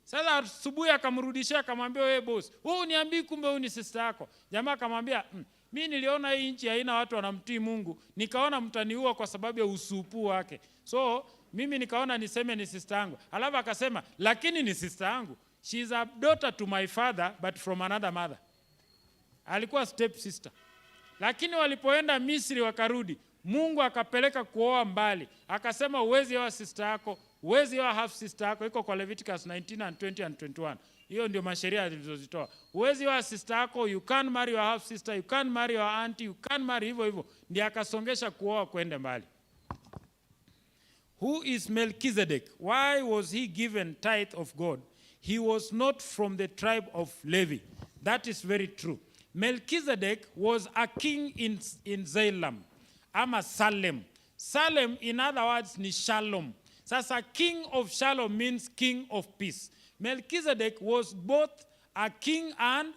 Sasa asubuhi akamrudishia, akamwambia wewe boss, wewe uniambii kumbe huyu ni sister yako. Jamaa akamwambia, mimi niliona hii nchi haina watu wanamtii Mungu, nikaona mtaniua kwa sababu ya usupu wake. So mimi nikaona niseme ni sister yangu. Alafu akasema, lakini ni sister yangu. She is a daughter to my father but from another mother. Alikuwa step sister. Lakini walipoenda Misri wakarudi, Mungu akapeleka kuoa mbali. Akasema uwezi oa sister yako, uwezi oa half sister yako. Iko kwa Leviticus 19 and 20 and 21. Hiyo ndio masheria zilizozitoa. Uwezi oa sister yako, you can't marry your half sister, you can't marry your auntie, you can't marry hivyo. Ndiye akasongesha kuoa kwenda mbali. Who is Melchizedek? Why was he given tithe of God? He was not from the tribe of Levi. That is very true. Melchizedek was a king in Salem. ama Salem. Salem in other words ni Shalom. Sasa king of Shalom means king of peace. Melchizedek was both a king and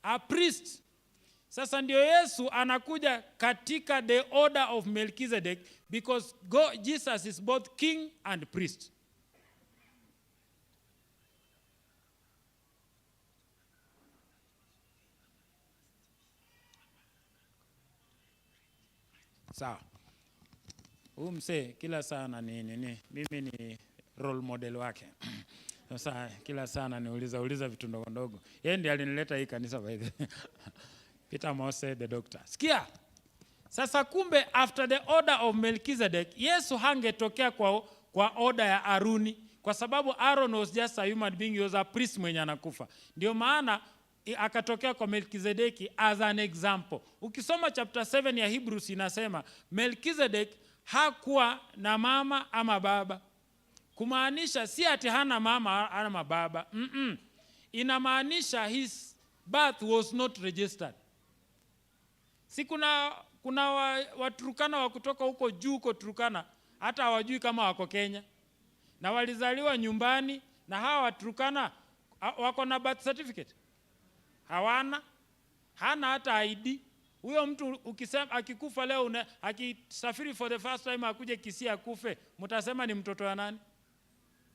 a priest. Sasa ndio Yesu anakuja katika the order of Melchizedek because Jesus is both king and priest. Sawa. Huyu msee kila sana mimi ni role model wake. Sasa kila sana niuliza vitu ndogo ndogo. Yeye ndiye alinileta hii kanisa by the Peter Mose the doctor. Sikia. Sasa kumbe after the order of Melchizedek, Yesu hangetokea kwa order ya Aruni kwa sababu Aaron was just a human being, he was a priest mwenye anakufa. Ndio maana akatokea kwa Melchizedeki as an example. Ukisoma chapter 7 ya Hebrews inasema Melchizedek hakuwa na mama ama baba. Kumaanisha si ati hana mama ama baba. Inamaanisha his birth was not registered. Si kuna Waturkana wa kutoka huko juu huko Turkana hata hawajui kama wako Kenya. Na walizaliwa nyumbani na hawa Waturkana wako na birth certificate. Hawana, hana hata ID. Huyo mtu ukisema akikufa leo akisafiri for the first time akuje Kisii akufe, mtasema ni mtoto wa nani?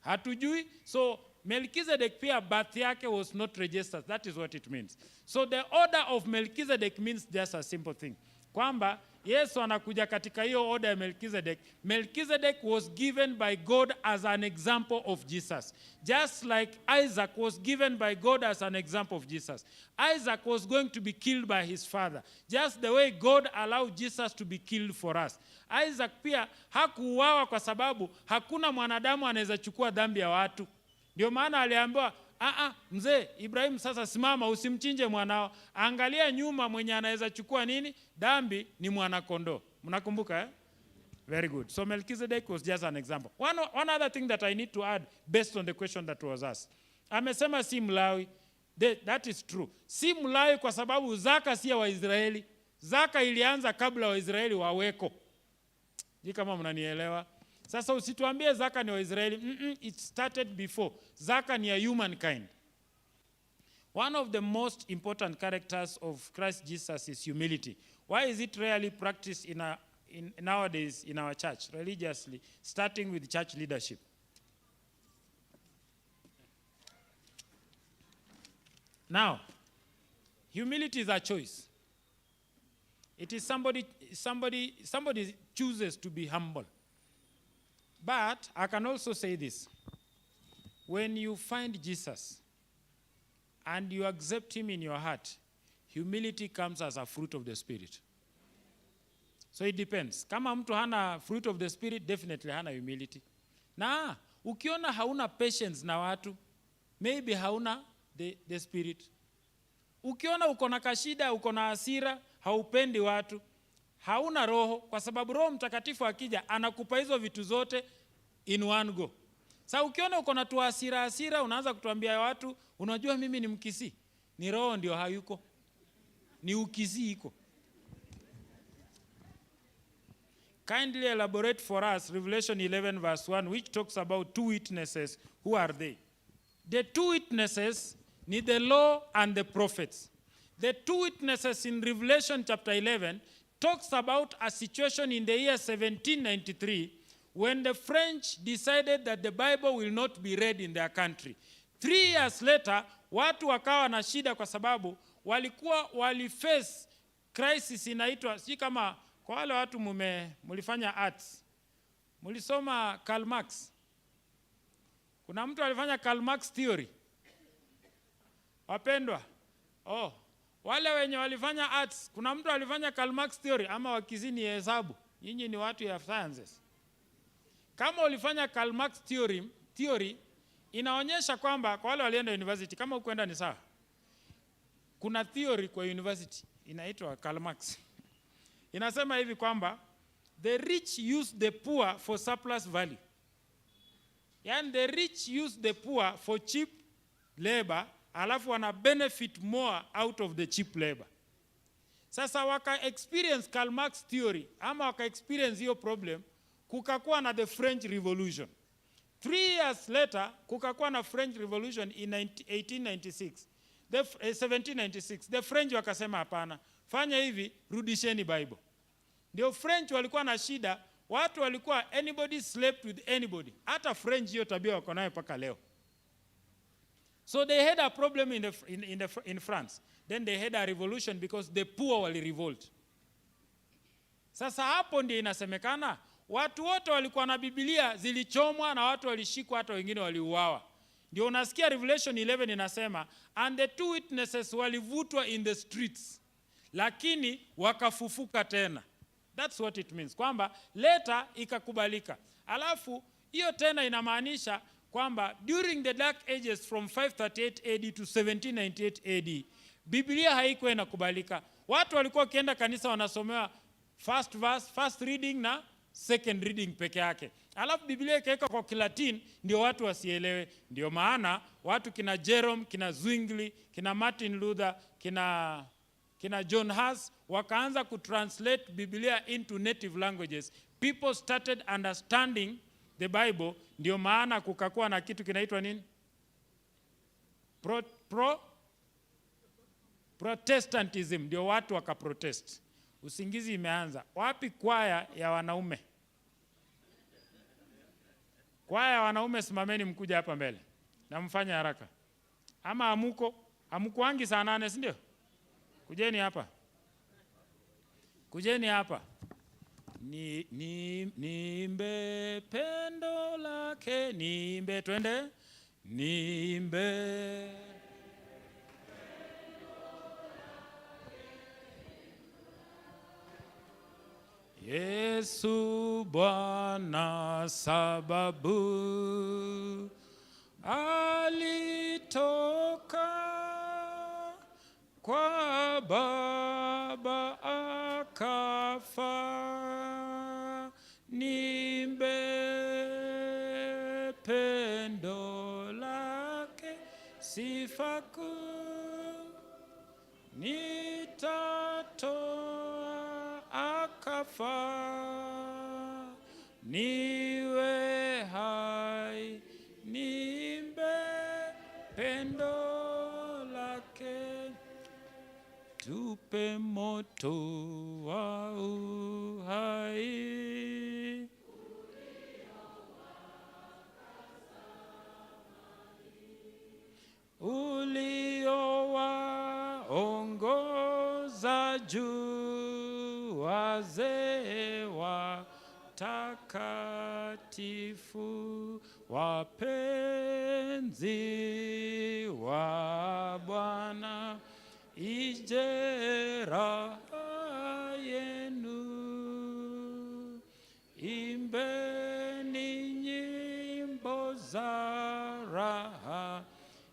Hatujui. So Melchizedek pia birth yake was not registered. That is what it means. So the order of Melchizedek means just a simple thing. Kwamba Yesu anakuja katika hiyo order ya Melchizedek. Melchizedek was given by God as an example of Jesus. Just like Isaac was given by God as an example of Jesus. Isaac was going to be killed by his father. Just the way God allowed Jesus to be killed for us. Isaac pia hakuuawa kwa sababu hakuna mwanadamu anaweza chukua dhambi ya watu. Ndio maana aliambiwa, mzee Ibrahim, sasa simama usimchinje mwanao. Angalia nyuma mwenye anaweza chukua nini? Dhambi ni mwana kondoo. Mnakumbuka eh? Very good. So Melchizedek was just an example. One other thing that I need to add based on the question that was asked. Amesema si Mlawi. That is true. Si Mlawi kwa sababu zaka si ya Waisraeli. Zaka ilianza kabla Waisraeli waweko. Ni kama mnanielewa. Sasa usituambie zaka ni Waisraeli. It started before. Zaka ni ya humankind. One of the most important characters of Christ Jesus is humility. Why is it rarely practiced nowadays in our church, religiously, starting with church leadership? Now, humility is a choice. It is somebody chooses to be humble. But I can also say this. When you find Jesus and you accept him in your heart, humility comes as a fruit of the Spirit. So it depends. Kama mtu hana fruit of the Spirit, definitely hana humility. Na ukiona hauna patience na watu, maybe hauna the Spirit. Ukiona uko na kashida, uko na hasira, haupendi watu, hauna roho, kwa sababu Roho Mtakatifu akija anakupa hizo vitu zote in one go. Sasa ukiona uko na tu hasira unaanza kutuambia watu, unajua mimi ni Mkisii. Ni roho ndio hayuko. Ni ukisii iko. Kindly elaborate for us Revelation 11 verse 1 which talks about two witnesses. Who are they? The two witnesses need the law and the prophets. The two witnesses in Revelation chapter 11 talks about a situation in the year 1793 when the French decided that the Bible will not be read in their country. 3 years later, watu wakawa na shida kwa sababu waliface crisis inaitwa, si kama kwa wale watu mulifanya arts. Mulisoma Karl Marx. Kuna mtu alifanya Karl Marx theory. Wapendwa. Wale wenye walifanya arts, kuna mtu alifanya Karl Marx theory ama Wakisii ni hesabu. Nyinyi ni watu ya sciences. Kama ulifanya Karl Marx theory inaonyesha kwamba kwa wale walienda university, kama ukwenda ni sawa. Kuna theory kwa university inaitwa Karl Marx. Inasema hivi kwamba the rich use the poor for surplus value. Yani the rich use the poor for cheap labor, alafu wana benefit more out of the cheap labor. Sasa waka experience Karl Marx theory, ama waka experience hiyo problem, kukakuwa na the French Revolution. 3 years later, kukakuwa na French Revolution in 1796. The French wakasema hapana, fanya hivi, rudisheni Bible. Ndio French walikuwa na shida, watu walikuwa anybody slept with anybody. Hata French hiyo tabia wako nayo mpaka leo. So they had a problem in France. Then they had a revolution because the poor wali revolt. Sasa hapo ndio inasemekana watu wote walikuwa na Biblia zilichomwa na watu walishikwa, hata wengine waliuawa. Ndio unasikia Revelation 11 inasema and the 2 witnesses walivutwa in the streets, lakini wakafufuka tena. That's what it means. Kwamba later ikakubalika. Alafu hiyo tena inamaanisha kwamba during the dark ages from 538 AD to 1798 AD, Biblia haikuwa inakubalika. Watu walikuwa kienda kanisa wanasomewa first verse, first reading na second reading peke yake. Alafu Biblia ikaweka kwa Kilatini ndio watu wasielewe. Ndio maana watu kina Jerome, kina Zwingli, kina Martin Luther, kina John Huss wakaanza kutranslate Biblia into native languages. People started understanding the Bible. Ndio maana kukakuwa na kitu kinaitwa nini? Protestantism. Ndio watu wakaprotest. Usingizi imeanza. Wapi kwaya ya wanaume? Kwaya ya wanaume simameni mkuja hapa mbele. Na mfanye haraka. Ama amukuangi saa 8, si ndio? Kujeni hapa. Kujeni hapa. Nimbe pendo lake, nimbe, twende. Nimbe Yesu Bwana sababu alitoka kwa Baba akafa. Nimbe pendo lake sifa kuu, nitatoa akafa. Niwe hai, nimbe pendo lake. Tupe moto wa uhai, uliowaongoza juu wazee watakatifu, wapenzi wa Bwana, ije raha yenu. Imbeni nyimbo za raha,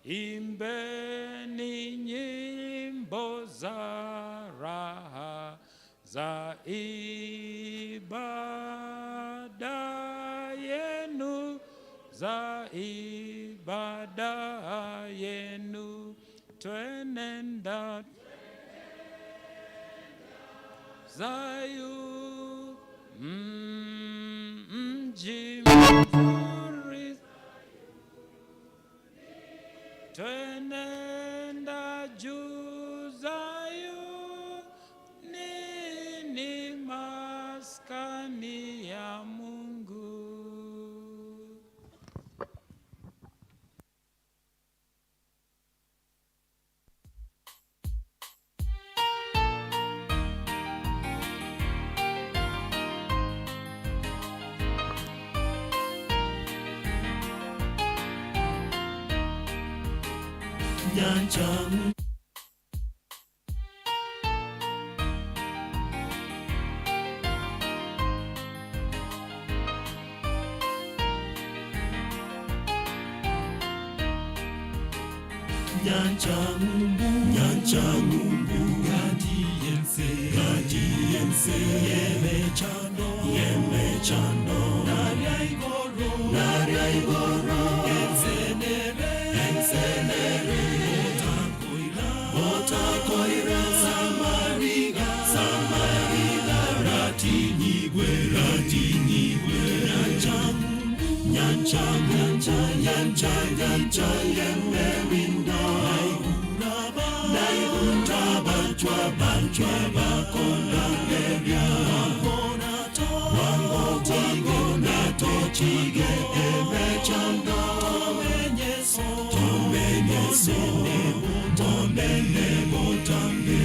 imbeni nyimbo za raha, za ibada yenu, za ibada yenu. Twenenda Zayu, mji mzuri. Twenenda juu Zayu, ni maskani ya Mungu. Nyanchamu Gadiense Yemechando Nariaigoro Ensenere Otakoira Samariga yemerinda naibunda banchwa bakonda ngebya wango natochige emechando tomenyeso tonene botambi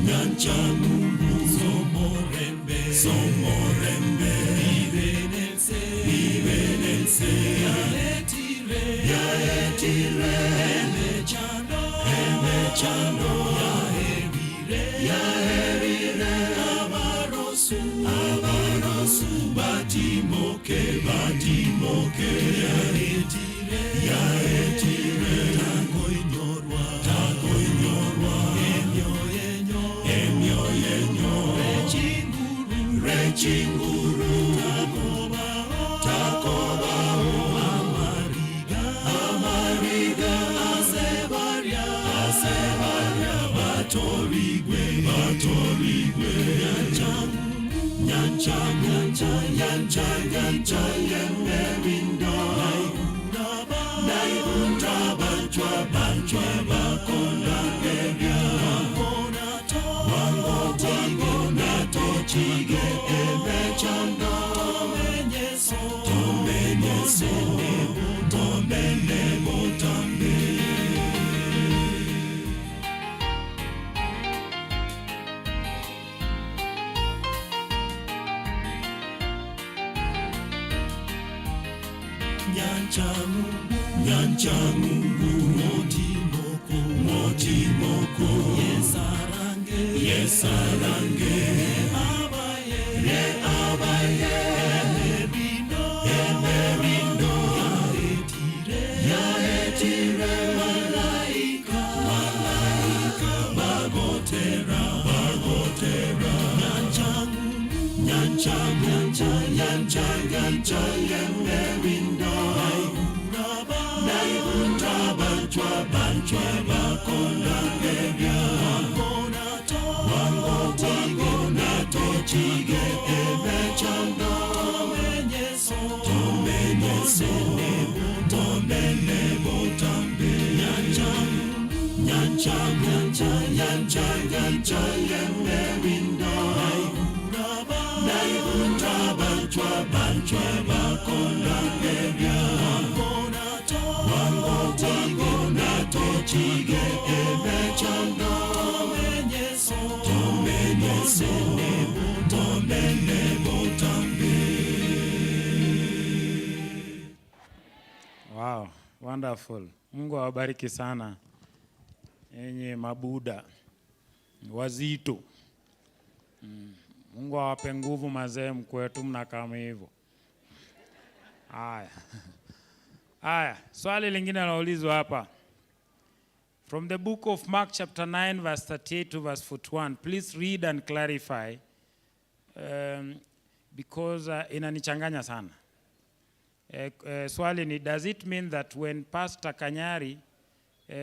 Nyancha Mungu somorembe vivenense yaetire emechano yaherire abarosu batimoke yaetire takoinyorwa Rechinguru takobao amariga asevaria batorigwe nyancha yemerinda naibunda banchwa bakonda ngebya wango natochige emechando tomenyeso tonene botambi Nyancha Mungu motimoko yesarange abaye emerindo yaetire malaika bagotera nyancha yemerinda naibunda banchwa bakonda ngebya wango natochige emechando tomenyeso tonene botambi nyancha yemerinda naibunda banchwa bakonda ngebya wango natochige emechando tomenyeso tonene botambi. Wow, wonderful. Mungu awabariki sana enye mabuda wazito. Mungu awape nguvu mazee mkwetu mna kama hivyo. Aya, swali lingine laulizwa hapa. From the book of Mark chapter 9 verse 38 to verse 41. Please read and clarify because inanichanganya sana. Swali ni, does it mean that when Pastor Kanyari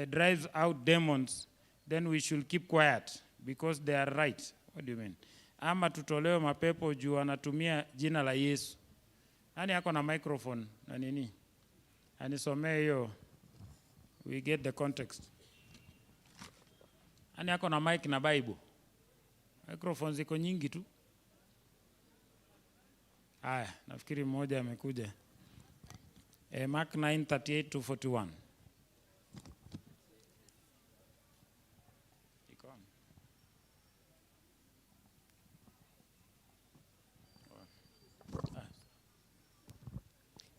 drives out demons, then we should keep quiet because they are right? What do you mean? Ama tutolewe mapepo juu anatumia jina la Yesu. Nani ako na microphone na nini? Anisomee hiyo. We get the context. Nani ako na mic na Bible? Microphones ziko nyingi tu. Haya, nafikiri mmoja amekuja. Mark 9:38 to 41.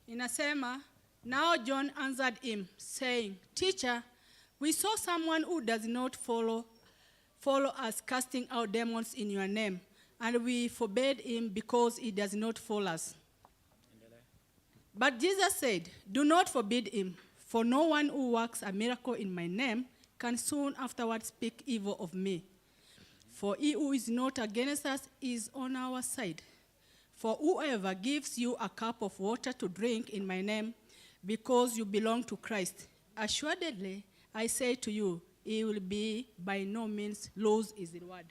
Inasema, now John answered him, saying, Teacher, we saw someone who does not follow us casting out demons in your name, and we forbade him because he does not follow us. But Jesus said, do not forbid him, for no one who works a miracle in my name can soon afterwards speak evil of me. For he who is not against us is on our side. For whoever gives you a cup of water to drink in my name because you belong to Christ. Assuredly, I say to you, he will be by no means lose his reward.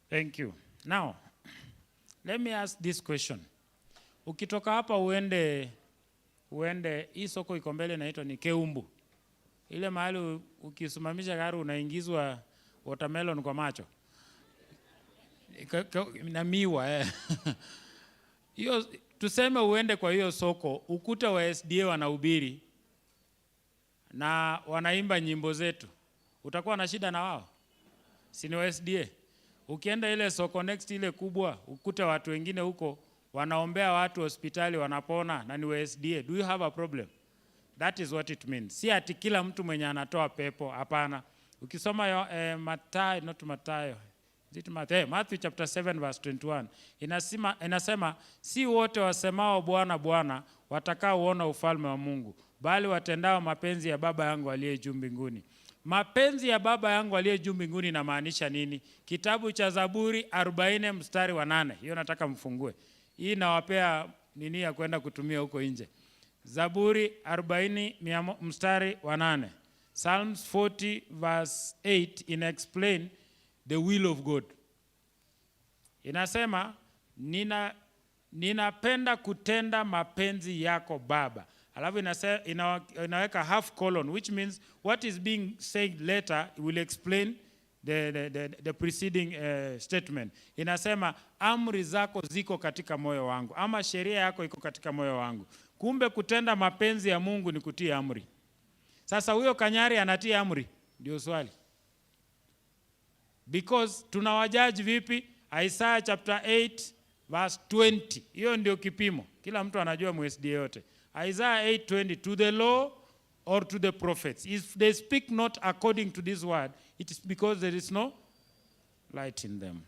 Thank you. Now, let me ask this question. Ukitoka hapa uende hii soko iko mbele inaitwa ni Keumbu. Ile mahali ukisimamisha gari unaingizwa watermelon kwa macho. Na miwa hiyo tuseme uende kwa hiyo soko ukuta wa SDA wanahubiri na wanaimba nyimbo zetu. Utakuwa na shida na wao? Si ni wa SDA? Ukienda ile soko next ile kubwa ukuta watu wengine huko wanaombea watu hospitali wanapona na ni wa SDA. Do you have a problem? That is what it means. Si ati kila mtu mwenye anatoa pepo, hapana. Ukisoma Matthew chapter 7 verse 21 inasema si wote wasemao Bwana Bwana watakaoona ufalme wa Mungu, bali watendao mapenzi ya Baba yangu aliye juu mbinguni. Mapenzi ya Baba yangu aliye juu mbinguni inamaanisha nini? Kitabu cha Zaburi 40 mstari wa 8. Hiyo nataka mfungue. Hii nawapea nini ya kwenda kutumia huko nje. Zaburi 40 mstari wa 8. Psalms 40 verse 8 explain the will of God. Inasema ninapenda kutenda mapenzi yako Baba. Alafu inaweka half colon, which means what is being said later will explain the preceding statement. Inasema amri zako ziko katika moyo wangu, ama sheria yako iko katika moyo wangu. Kumbe kutenda mapenzi ya Mungu ni kutii amri. Sasa huyo kanyari anatii amri? Ndio swali. Because tunawajaji vipi? Isaiah chapter 8 verse 20. Hiyo ndio kipimo. Kila mtu anajua MSD yote. Isaiah 8:20, to the law or to the prophets. If they speak not according to this word, it is because there is no light in them.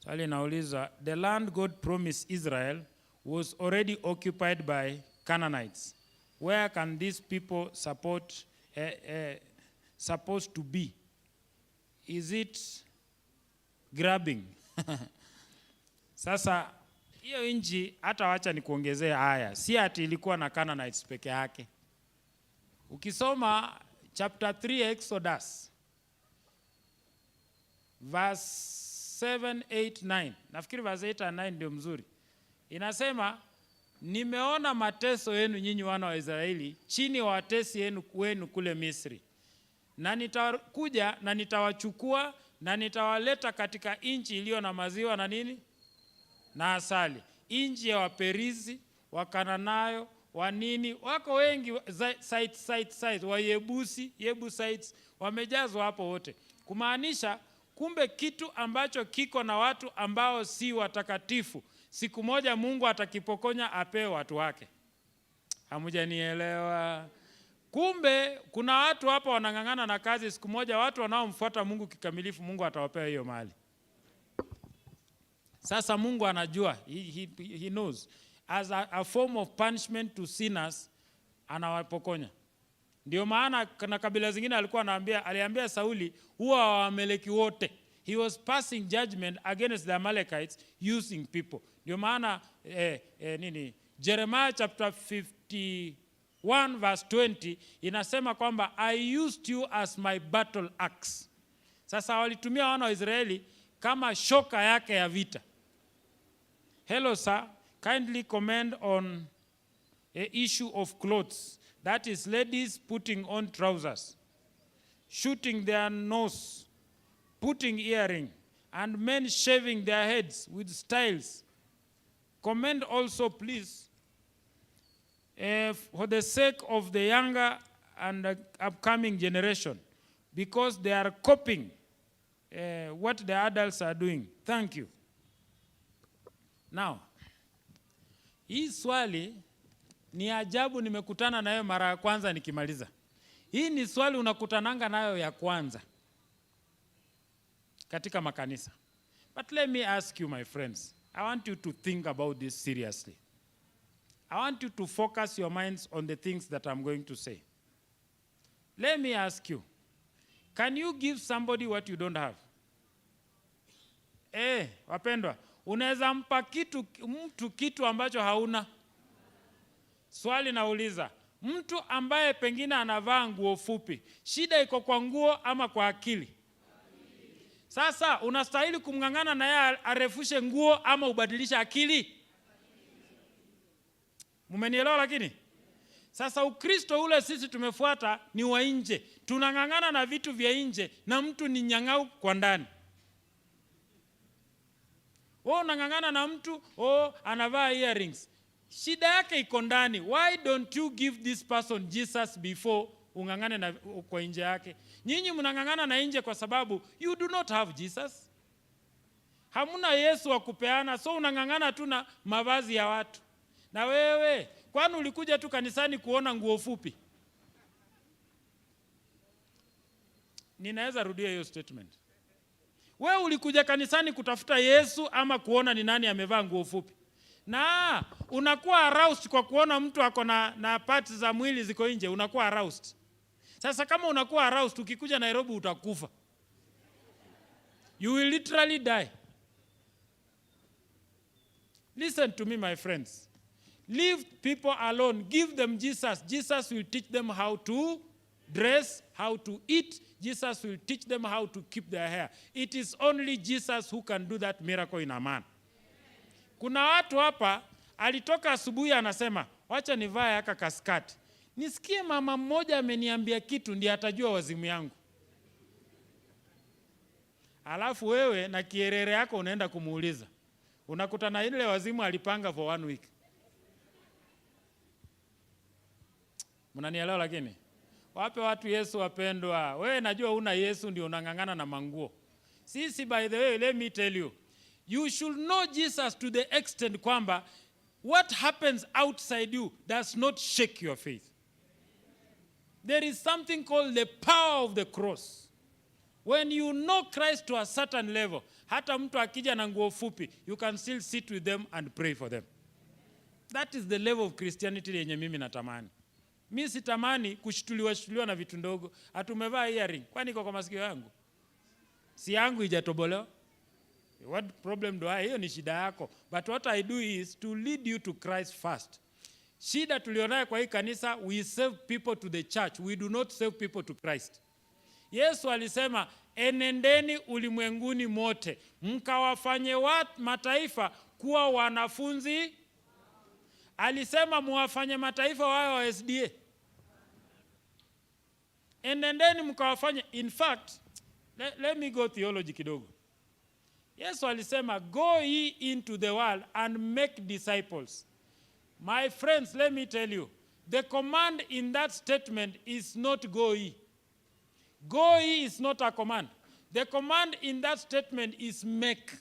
Swali nauliza, the land God promised Israel was already occupied by Canaanites. Where can these people supposed to be? Is it grabbing? Sasa hiyo inji hata wacha nikuongezea haya. Si ati ilikuwa na Canaanites peke yake. Ukisoma chapter 3 Exodus verse 7, 8, 9. Nafikiri verse 8 and 9 ndio mzuri. Inasema nimeona mateso yenu nyinyi wana wa Israeli chini ya watesi wenu kule Misri. Na nitakuja na nitawachukua na nitawaleta katika nchi iliyo na maziwa na nini? Na asali. Nchi ya Waperizi, Wakananayo, wanini, wako wengi, sites, Wayebusi, Yebusites, wamejazwa hapo wote. Kumaanisha kumbe kitu ambacho kiko na watu ambao si watakatifu, siku moja Mungu atakipokonya apewe watu wake. Hamujanielewa? Kumbe kuna watu hapa wanang'ang'ana na kazi, siku moja watu wanaomfuata Mungu kikamilifu Mungu atawapea hiyo mali. Sasa Mungu anajua, he knows. As a form of punishment to sinners, anawapokonya. Ndio maana na kabila zingine aliambia Sauli, huwa Waamaleki wote. He was passing judgment against the Amalekites using people. Ndio maana Jeremiah chapter 51 verse 20 inasema kwamba I used you as my battle axe. Sasa walitumia wana wa Israeli kama shoka yake ya vita. Hello sir, kindly comment on a issue of clothes. That is ladies putting on trousers, shooting their nose, putting earring, and men shaving their heads with styles. Comment also please for the sake of the younger and upcoming generation, because they are copying what the adults are doing. Thank you. Now, hii swali ni ajabu, nimekutana nayo mara ya kwanza nikimaliza. Hii ni swali unakutananga nayo ya kwanza katika makanisa. But let me ask you, my friends, I want you to think about this seriously. I want you to focus your minds on the things that I'm going to say. Let me ask you, can you give somebody what you don't have? Wapendwa, unaweza mpa mtu kitu ambacho hauna? Swali nauliza, mtu ambaye pengine anavaa nguo fupi, shida iko kwa nguo ama kwa akili? Sasa unastahili kumng'ang'ana na yeye arefushe nguo ama ubadilisha akili? Mmenielewa? Lakini sasa Ukristo ule sisi tumefuata ni wa nje. Tunang'ang'ana na vitu vya nje na mtu ni nyang'au kwa ndani. Unang'ang'ana na mtu, anavaa earrings. Shida yake iko ndani. Why don't you give this person Jesus before ung'ang'ane na kwa nje yake? Nyinyi mnang'ang'ana na nje kwa sababu you do not have Jesus. Hamuna Yesu wa kupeana, so unang'ang'ana tu na mavazi ya watu. Na wewe, kwani ulikuja tu kanisani kuona nguo fupi? Ninaweza rudia hiyo statement. Wewe ulikuja kanisani kutafuta Yesu ama kuona ni nani amevaa nguo fupi? Na unakuwa aroused kwa kuona mtu ako na parts za mwili ziko nje, unakuwa aroused. Sasa kama unakuwa aroused, ukikuja Nairobi utakufa. You will literally die. Listen to me, my friends. Leave people alone. Give them Jesus. Jesus will teach them how to dress, how to eat. Jesus will teach them how to keep their hair. It is only Jesus who can do that miracle in a man. Kuna watu hapa, alitoka asubuhi anasema, wacha nivae haka kaskati. Nisikie mama mmoja ameniambia kitu ndiye atajua wazimu yangu. Alafu wewe na kierere yako unaenda kumuuliza. Unakutana ile wazimu alipanga for 1 week. Mnanielewa? Lakini wape watu Yesu wapendwa. Wewe najua una Yesu ndio unang'ang'ana na manguo. Sisi, by the way, let me tell you, you should know Jesus to the extent kwamba what happens outside you does not shake your faith. There is something called the power of the cross. When you know Christ to a certain level, hata mtu akija na nguo fupi, you can still sit with them and pray for them. That is the level of Christianity yenye mimi natamani. Mimi sitamani kushtuliwa na vitu ndogo. Atumevaa earring, kwani iko kwa masikio yangu? Si yangu ijatobolewa? What problem do I? Hiyo ni shida yako. But what I do is to lead you to Christ first. Shida tulionayo kwa hii kanisa, we save people to the church. We do not save people to Christ. Yesu alisema, enendeni ulimwenguni mote, mkawafanye mataifa kuwa wanafunzi. Alisema muwafanye mataifa wawe wa SDA. Enendeni mkawafanye. In fact, let me go theology kidogo. Yesu alisema, go ye into the world and make disciples. My friends, let me tell you, the command in that statement is not go ye. Go ye is not a command. The command in that statement is make.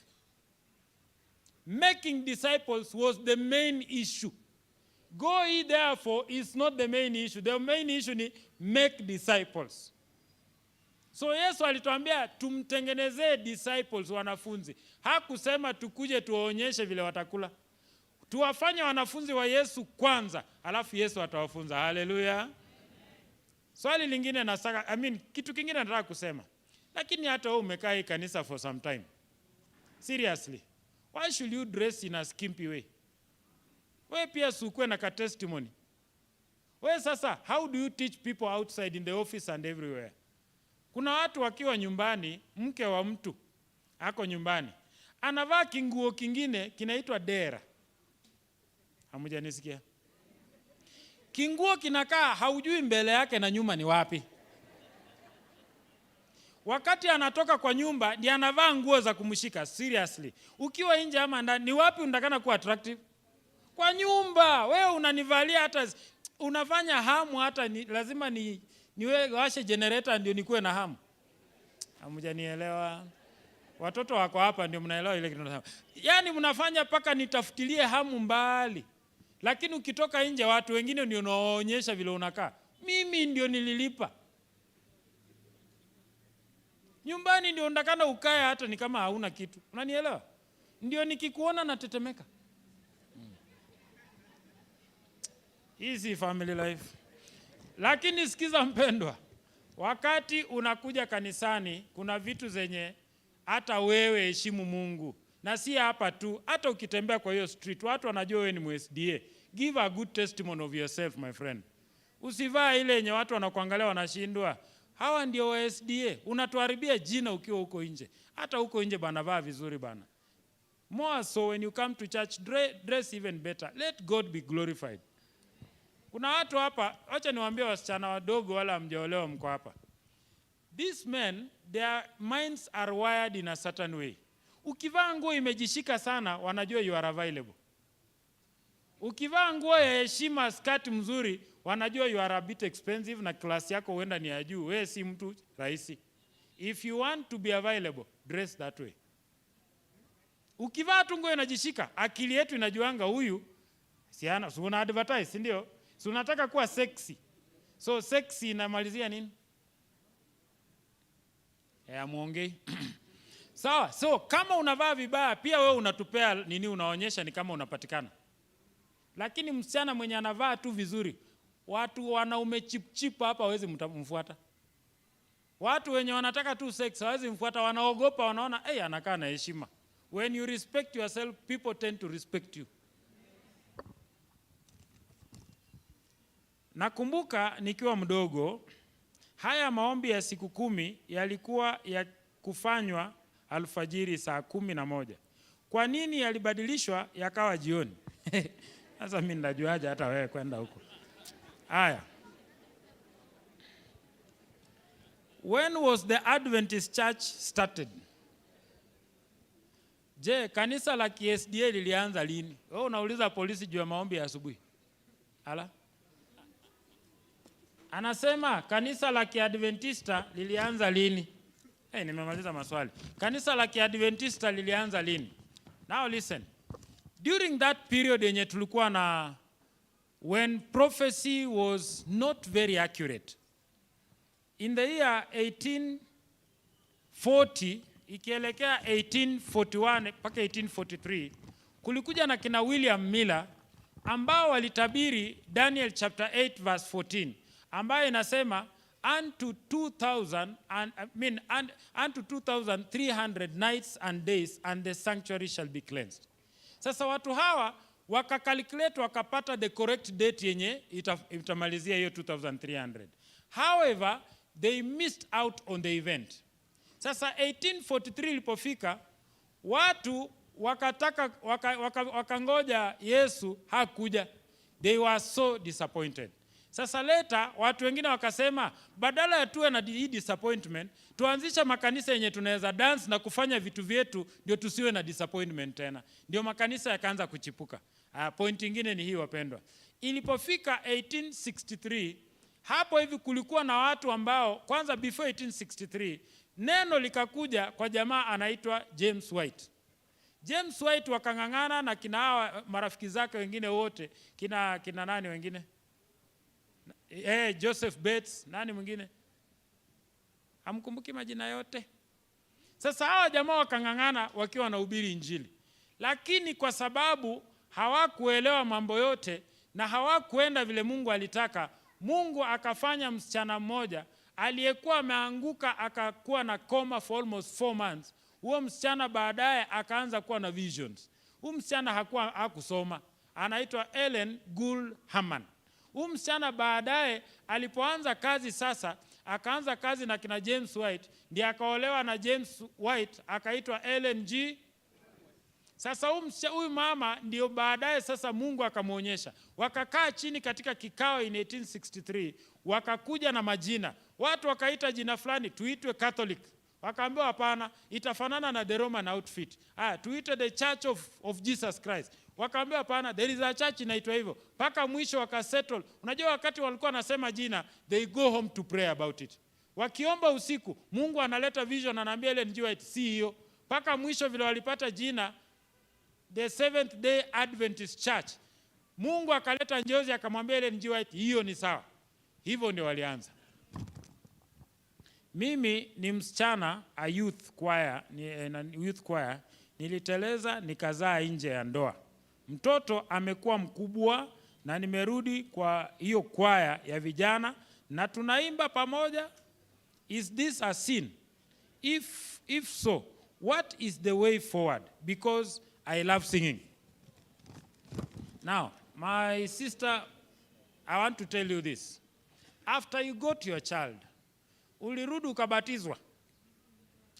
Making disciples was the main issue. Go ye therefore is not the main issue. The main issue is make disciples. So Yesu alituambia tumtengenezee disciples, wanafunzi. Hakusema tukuje tuwaonyeshe vile watakula. Tuwafanye wanafunzi wa Yesu kwanza, alafu Yesu atawafunza. Haleluya. Swali lingine nataka, kitu kingine nataka kusema. Lakini hata wewe umekaa hii kanisa for some time. Seriously, why should you dress in a skimpy way? Wewe pia sukue na ka testimony. Wewe sasa, how do you teach people outside in the office and everywhere? Kuna watu wakiwa nyumbani, mke wa mtu ako nyumbani, anavaa kinguo kingine kinaitwa dera. Hamujanisikia? Kinguo kinakaa haujui mbele yake na nyuma ni wapi. Wakati anatoka kwa nyumba, ndiye anavaa nguo za kumshika. Seriously, ukiwa nje ama ndani, ni wapi unataka kuwa attractive? Kwa nyumba. Wewe unanivalia hata unafanya hamu, hata lazima niwe washe generator ndio nikuwe na hamu. Hamjanielewa? Watoto wako hapa ndio mnaelewa ile kitu nasema. Yaani mnafanya paka nitafutilie hamu mbali. Lakini ukitoka nje watu wengine ndio wanaonyesha vile unakaa. Mimi ndio nililipa. Nyumbani ndio ndakana ukae hata ni kama hauna kitu. Unanielewa? Ndio nikikuona natetemeka. Easy family life. Lakini sikiza mpendwa, wakati unakuja kanisani, kuna vitu zenye hata wewe heshimu Mungu. Na si hapa tu, hata ukitembea kwa hiyo street, watu wanajua wewe ni MSDA. Give a good testimony of yourself, my friend. Usivaa ile yenye watu wanakuangalia wanashindwa. Hawa ndio wa SDA. Unatuharibia jina ukiwa huko nje. Hata huko nje bana vaa vizuri bana. More so when you come to church, dress even better. Let God be glorified. Kuna watu hapa, acha niwaambie wasichana wadogo wala mjaolewa mko hapa. These men, their minds are wired in a certain way. Ukivaa nguo imejishika sana, wanajua you are available. Ukivaa nguo ya heshima, skati mzuri, wanajua you are a bit expensive na klasi yako huenda ni ya juu. Wewe si mtu rahisi. If you want to be available, dress that way. Ukivaa tu nguo inajishika, akili yetu inajuanga huyu siana, so una advertise, ndio? So unataka kuwa sexy. So sexy inamalizia nini? Muongei. Sawa, so kama unavaa vibaya pia wewe unatupea nini, unaonyesha ni kama unapatikana. Lakini msichana mwenye anavaa tu vizuri, watu wanaume chip hapa hawezi mfuata. Watu wenye wanataka tu sex hawezi mfuata, wanaogopa, wanaona anakaa na heshima. When you respect yourself, people tend to respect you. Nakumbuka nikiwa mdogo, haya maombi ya siku 10 yalikuwa ya kufanywa alfajiri saa 11. Kwa nini yalibadilishwa yakawa jioni? Sasa mimi ndajuaje hata wewe kwenda huko. Haya. When was the Adventist Church started? Je, kanisa la KSDA lilianza lini? Wewe unauliza polisi juu ya maombi ya asubuhi. Ala? Anasema kanisa la Kiadventista lilianza lini? Nimemaliza maswali. Kanisa la Kiadventista lilianza lini? Now listen. During that period yenye tulikuwa na, when prophecy was not very accurate, in the year 1840 ikielekea 1841 mpaka 1843, kulikuja na kina William Miller ambao walitabiri Daniel chapter 8 verse 14, ambayo inasema unto 2300 nights and days and the sanctuary shall be cleansed. Sasa watu hawa wakakalculate wakapata the correct date yenye itamalizia hiyo 2300. However, they missed out on the event. Sasa 1843 ilipofika, watu wakangoja Yesu hakuja. They were so disappointed. Sasa later watu wengine wakasema badala ya tuwe na hii disappointment, tuanzisha makanisa yenye tunaweza dance na kufanya vitu vyetu ndio tusiwe na disappointment tena. Ndio makanisa yakaanza kuchipuka. Point nyingine ni hii wapendwa. Ilipofika 1863, hapo hivi kulikuwa na watu ambao kwanza before 1863 neno likakuja kwa jamaa anaitwa James White. James White wakangangana na kina hawa marafiki zake wengine wote, kina nani wengine? Joseph Bates, nani mwingine? Hamkumbuki majina yote. Sasa hawa jamaa wakangangana wakiwa wanahubiri injili. Lakini kwa sababu hawakuelewa mambo yote na hawakuenda vile Mungu alitaka, Mungu akafanya msichana mmoja aliyekuwa ameanguka akakuwa na coma for almost 4 months. Huo msichana baadaye akaanza kuwa na visions. Huyo msichana hakusoma. Anaitwa Ellen Gould Hammond. Huyo msichana baadaye alipoanza kazi sasa, akaanza kazi na kina James White, ndiye akaolewa na James White, akaitwa Ellen G. Sasa huyu mama ndio baadaye sasa Mungu akamuonyesha. Wakakaa chini katika kikao in 1863, wakakuja na majina. Watu wakaita jina fulani tuitwe Catholic. Wakaambiwa hapana, itafanana na the Roman outfit. Tuite the Church of Jesus Christ. Wakaambiwa hapana, there is a church inaitwa hivyo. Paka mwisho wakasettle. Unajua wakati walikuwa wanasema jina, they go home to pray about it. Wakiomba usiku, Mungu analeta vision, anaambia ile njia si hiyo. Paka mwisho vile walipata jina the Seventh Day Adventist Church. Mungu akaleta njozi akamwambia ile njia hiyo ni sawa. Hivyo ndio walianza. Mimi ni msichana a youth choir, niliteleza nikazaa nje ya ndoa. Mtoto amekuwa mkubwa na nimerudi kwa hiyo kwaya ya vijana na tunaimba pamoja. Is this a sin? If so, what is the way forward? Because I love singing. Now, My sister, I want to tell you this. After you got your child, ulirudi ukabatizwa.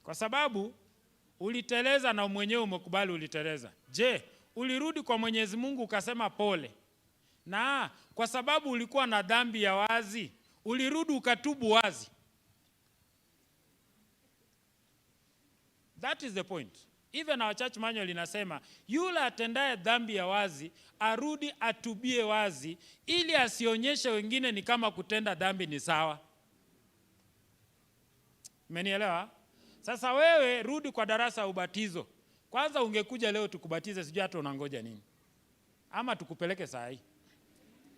Kwa sababu uliteleza na mwenyewe umekubali uliteleza. Je, ulirudi kwa Mwenyezi Mungu ukasema pole? Na kwa sababu ulikuwa na dhambi ya wazi, ulirudi ukatubu wazi. That is the point. Even our church manual inasema, yule atendaye dhambi ya wazi, arudi atubie wazi, ili asionyeshe wengine ni kama kutenda dhambi ni sawa. Umenielewa? Sasa wewe rudi kwa darasa ya ubatizo. Kwanza ungekuja leo tukubatize, sijui hata unangoja nini. Ama tukupeleke saa hii.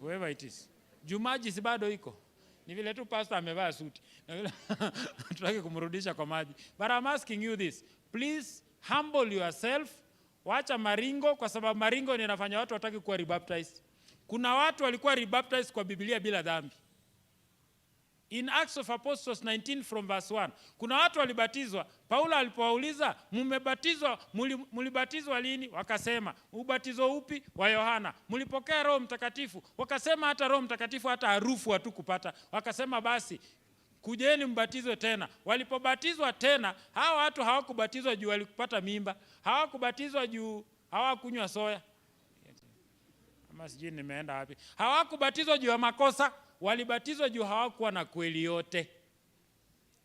Whoever it is. Jumaji si bado iko. Ni vile tu pastor amevaa suti. Tutaki kumrudisha kwa maji. But I'm asking you this. Please humble yourself. Wacha maringo, kwa sababu maringo ni inafanya watu wataki kuwa rebaptized. Kuna watu walikuwa rebaptized kwa Biblia bila dhambi. In Acts of Apostles 19 from verse 1. Kuna watu walibatizwa. Paulo alipowauliza, mulibatizwa lini? Wakasema, ubatizo upi? Wa Yohana. Mulipokea Roho Mtakatifu? Wakasema hata Roho Mtakatifu hata harufu hatukupata. Wakasema basi, kujeni mbatizwe tena. Walipobatizwa tena, hawa watu hawakubatizwa juu walikupata mimba. Hawakubatizwa juu hawakunywa soya. Ama sijui nimeenda wapi. Hawakubatizwa juu ya makosa. Walibatizwa juu hawakuwa na kweli yote.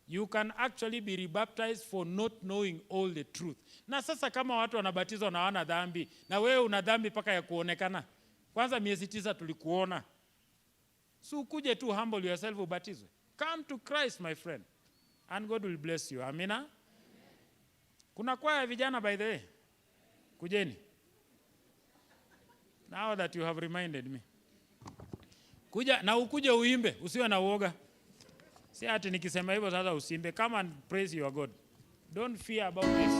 You can actually be rebaptized for not knowing all the truth. Na sasa kama watu wanabatizwa na hawana dhambi, na wewe una dhambi paka ya kuonekana. Kwanza miezi 9 tulikuona. So ukuje tu humble yourself ubatizwe. Come to Christ, my friend. And God will bless you. Amina. Kuna kwaya vijana by the way. Kujeni. Now that you have reminded me. Kuja na ukuje uimbe, usiwe na uoga. Si ati nikisema hivyo sasa usimbe. Come and praise your God. Don't fear about this.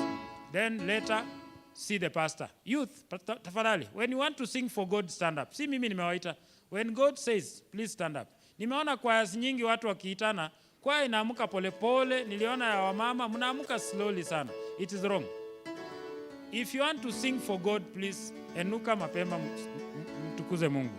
Then later see the pastor. Youth, tafadhali, when you want to sing for God, stand up. Si mimi nimewaita. When God says, please stand up. Nimeona kwaya nyingi watu wakiitana, kwaya inaamuka polepole, niliona ya wamama, mnaamuka slowly sana. It is wrong. If you want to sing for God, please, enuka mapema mtukuze Mungu.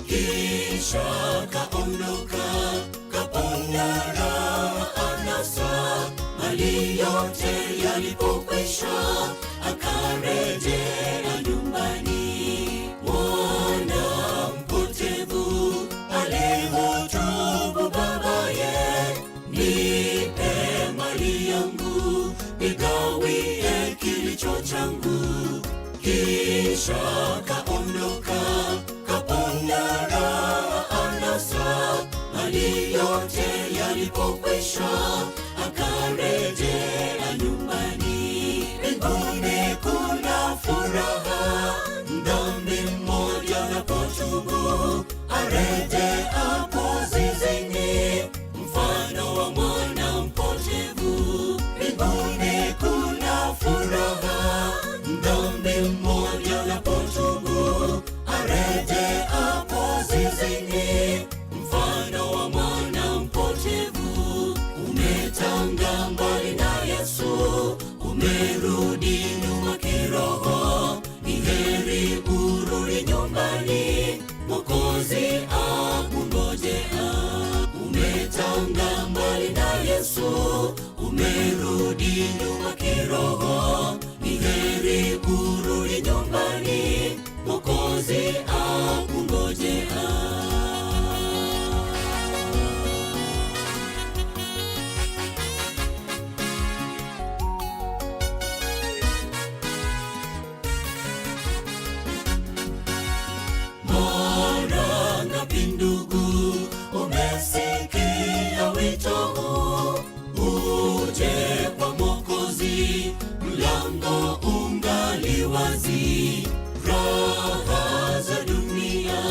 Kisha kaondoka, kaponda raha anasa, mali yote yalipokwisha, akarejea nyumbani. Mwana mpotevu alihutubu babaye, nipe mali yangu, nigawie kilicho changu. ilipokwisha akarejea nyumbani. Mbinguni kuna furaha, mdhambi mmoja anapotubu arejeapo zizini, mfano wa mwana mpotevu. Mbinguni kuna furaha, mdhambi mmoja anapotubu arejeapo zizini, mfano wa mwana mpotevu. Umetanga mbali na Yesu, umerudi nyuma kiroho, ni heri urudi nyumbani, Mwokozi akungojea. Umetanga mbali na Yesu, umerudi nyuma kiroho, ni heri urudi nyumbani, Mwokozi akungojea. Mara ngapi ndugu umesikia wito huu, uje kwa Mwokozi, mlango ungali wazi. Raha za dunia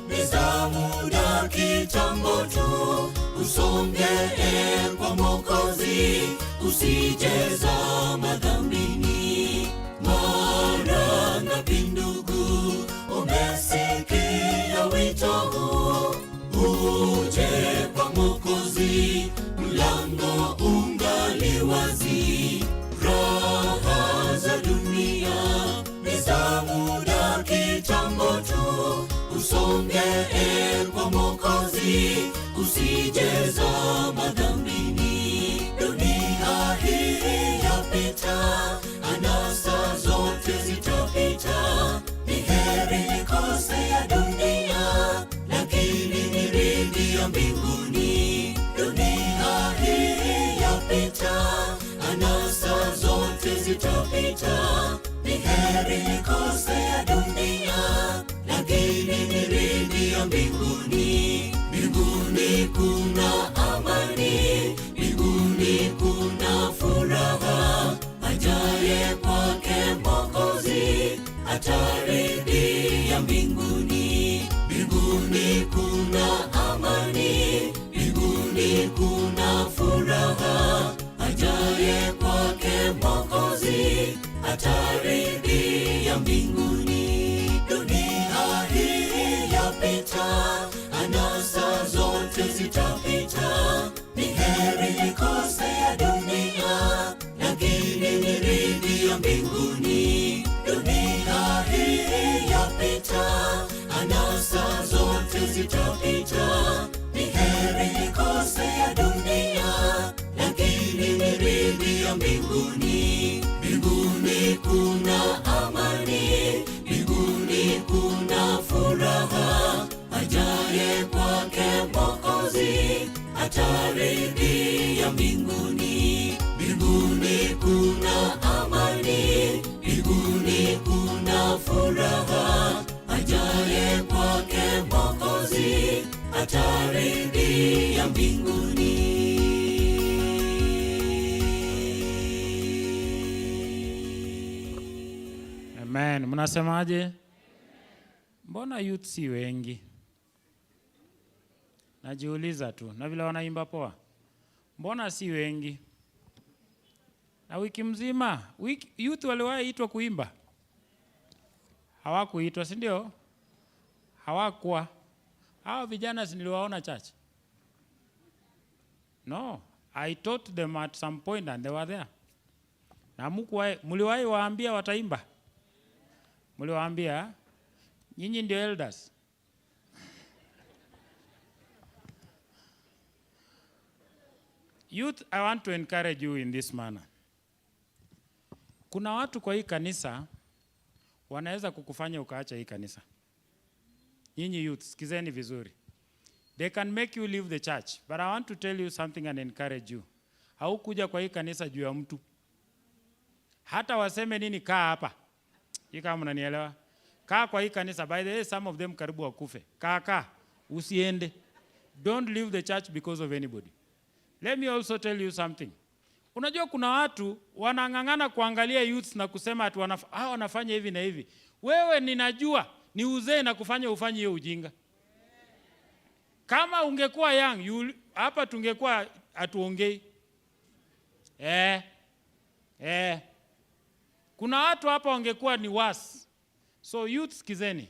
ni za muda kitambo tu, usonge kwa Mwokozi, usijezama dhambini. Mara ngapi ndugu umesikia wito huu, uje kwa Mwokozi, mlango ungali wazi. Raha za dunia ni za muda kitambo tu, usonge kwa Mwokozi, usijezama dhambini. Dunia hii yapita, anasa zote zitapita, ni heri nikose ya dunia, lakini niridhi ya mbinguni. Dunia hii yapita, anasa zote zitapita, ni heri nikose ya dunia, lakini niridhi ya mbinguni. Mbinguni kuna amani, mbinguni kuna furaha, ajaye kwake Mwokozi ataridhia mbinguni. Mbinguni kuna amani, mbinguni kuna furaha, ajaye kwake Mwokozi ataridhia mbinguni. Dunia hii yapita, anasa zote zitapita, ni heri nikose ya dunia, lakini niridhi ya mbinguni. Dunia hii yapita, anasa zote zitapita, ni heri nikose ya dunia, lakini niridhi ya mbinguni. Mbinguni kuna amani, mbinguni kuna furaha, ajaye kwake Mwokozi ataridhia mbinguni. Mbinguni kuna amani, mbinguni kuna furaha, ajaye kwake Mwokozi ataridhia mbinguni. Amen. Mnasemaje? Mbona youth si wengi? Najiuliza tu, na vile wanaimba poa. Mbona si wengi? Na wiki mzima, youth waliwahi itwa kuimba? Hawakuitwa, si ndio? Hawakuwa. Hao vijana niliwaona church. No, I taught them at some point and they were there. Na mliwahi waambia wataimba? Mliwaambia nyinyi ndio elders. Youth, I want to encourage you in this manner. Kuna watu kwa hii kanisa wanaweza kukufanya ukaacha hii kanisa. Nyinyi youth, sikizeni vizuri. They can make you leave the church, but I want to tell you something and encourage you. Haukuja kwa hii kanisa juu ya mtu. Hata waseme nini, kaa hapa. Hii kama mnanielewa. Kaa kwa hii kanisa. By the way, some of them karibu wakufe. Kaa. Usiende. Don't leave the church because of anybody. Let me also tell you something. Unajua kuna watu wanang'ang'ana kuangalia youths na kusema ati wanafanya hivi na hivi. Wewe ninajua ni uzee na kufanya ufanye hiyo ujinga. Kama ungekuwa young, hapa tungekuwa atuongei. Kuna watu hapa wangekuwa ni worse. So youth, sikizeni.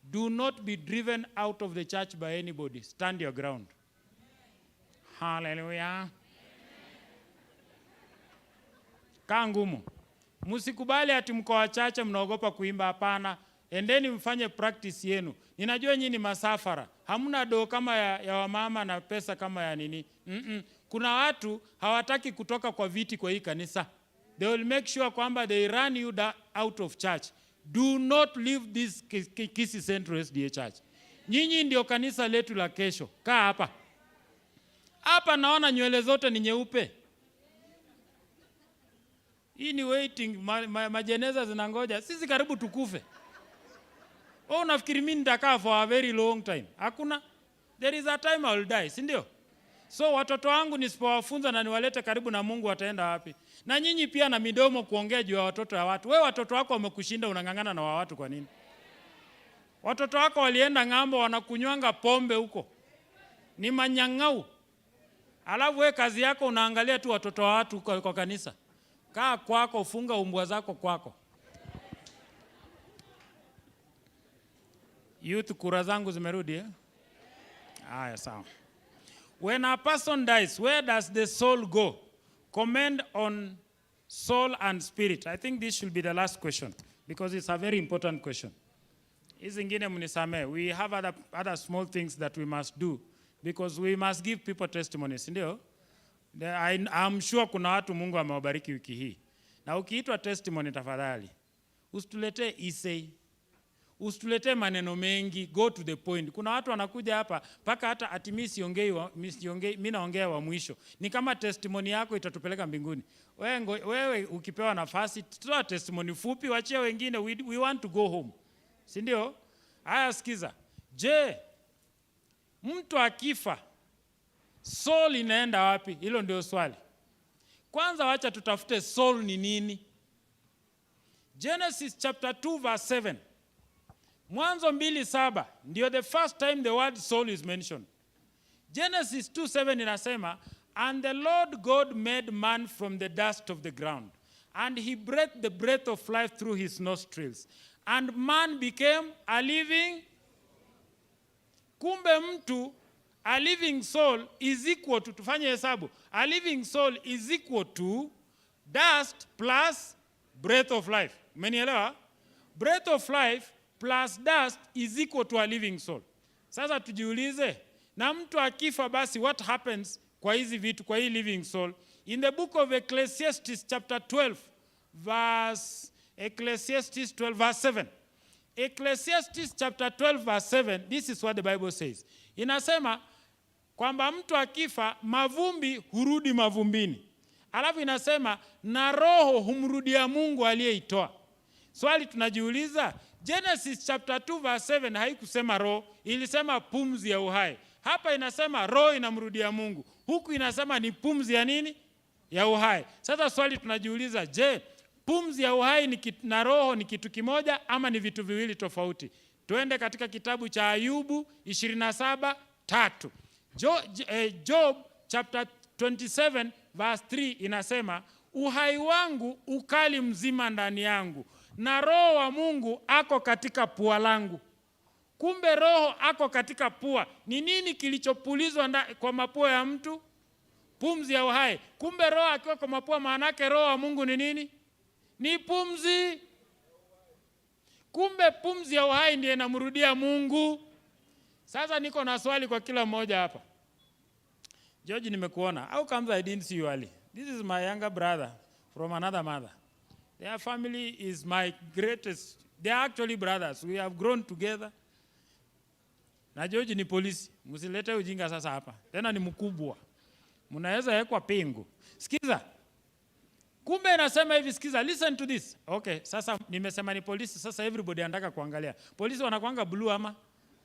Do not be driven out of the church by anybody. Stand your ground. Hallelujah. Kaa ngumu. Msikubali ati mko wachache mnaogopa kuimba, hapana. Endeni mfanye practice yenu. Ninajua nyinyi ni masafara. Hamna doo kama ya wamama na pesa kama ya nini. Kuna watu hawataki kutoka kwa viti kwa hii kanisa. They will make sure kwamba they run you out of church. Do not leave this Kisii Central SDA Church. Nyinyi ndio kanisa letu la kesho. Kaa hapa. Hapa naona nywele zote ni nyeupe. Hii ni waiting, majeneza zinangoja. Sisi karibu tukufe. Unafikiri mimi nitakaa for a very long time? Hakuna. There is a time I will die, si ndio? So watoto wangu nisipowafunza na niwalete karibu na Mungu wataenda wapi? Na nyinyi pia na midomo kuongea juu ya watoto wa watu. Wewe watoto wako wamekushinda, unang'ang'ana na watu kwa nini? Watoto wako walienda ng'ambo wanakunywanga pombe huko. Ni manyang'au. Alafu wewe kazi yako unaangalia tu watoto wa watu kwa kanisa. Kaa kwako, funga umbwa zako kwako. Youth, kura zangu zimerudi. Haya, sawa. When a person dies, where does the soul go? Comment on soul and spirit. I think this should be the last question because it's a very important question. Hizi ngine mnisamee. We have other small things that we must do because we must give people testimonies, ndio? I'm sure kuna watu Mungu amewabariki wiki hii. Na ukiitwa testimony tafadhali, usitulete isei. Usitulete maneno mengi, go to the point. Kuna watu wanakuja hapa paka hata ati mimi naongea wa mwisho. Ni kama testimony yako itatupeleka mbinguni. Wewe ukipewa nafasi, toa testimony fupi, waachie wengine, we want to go home. Si ndio? Haya, sikiza. Je, mtu akifa soul inaenda wapi? Hilo ndio swali. Kwanza wacha tutafute soul ni nini. Genesis chapter 2 verse 7. Mwanzo 2:7 ndio the first time the word soul is mentioned. Genesis 2:7 inasema, and the Lord God made man from the dust of the ground, and he breathed the breath of life through his nostrils, and man became a living. Kumbe mtu, a living soul is equal to, tufanye hesabu, a living soul is equal to dust plus breath of life. Umenielewa? Breath of life plus dust is equal to a living soul. Sasa tujiulize, na mtu akifa basi what happens kwa hizi vitu, kwa hii living soul? In the book of Ecclesiastes chapter 12 verse 7. Ecclesiastes chapter 12 verse 7, this is what the Bible says. Inasema kwamba mtu akifa mavumbi hurudi mavumbini. Alafu inasema na roho humrudia Mungu aliyeitoa. Swali tunajiuliza, Genesis chapter 2 verse 7 haikusema roho, ilisema pumzi ya uhai. Hapa inasema roho inamrudia Mungu. Huku inasema ni pumzi ya nini? Ya uhai. Sasa swali tunajiuliza, je, pumzi ya uhai na roho ni kitu kimoja ama ni vitu viwili tofauti? Tuende katika kitabu cha Ayubu 27:3. Job chapter 27 verse 3 inasema, uhai wangu ukali mzima ndani yangu, na roho wa Mungu ako katika pua langu. Kumbe roho ako katika pua. Ni nini kilichopulizwa kwa mapua ya mtu? Pumzi ya uhai. Kumbe roho akiwa kwa mapua, maana yake roho wa Mungu ni nini? Ni pumzi. Kumbe pumzi ya uhai ndiye inamrudia Mungu. Sasa niko na swali kwa kila mmoja hapa. George, nimekuona. How comes I didn't see you early? This is my younger brother from another mother. Their family is my greatest. They are actually brothers. We have grown together. Na George ni polisi. Msilete ujinga sasa hapa. Tena ni mkubwa. Mnaweza wekwa pingu. Sikiza. Kumbe inasema hivi, sikiza. Listen to this. Okay, sasa nimesema ni polisi. Sasa everybody anataka kuangalia. Polisi wanakuanga blue ama?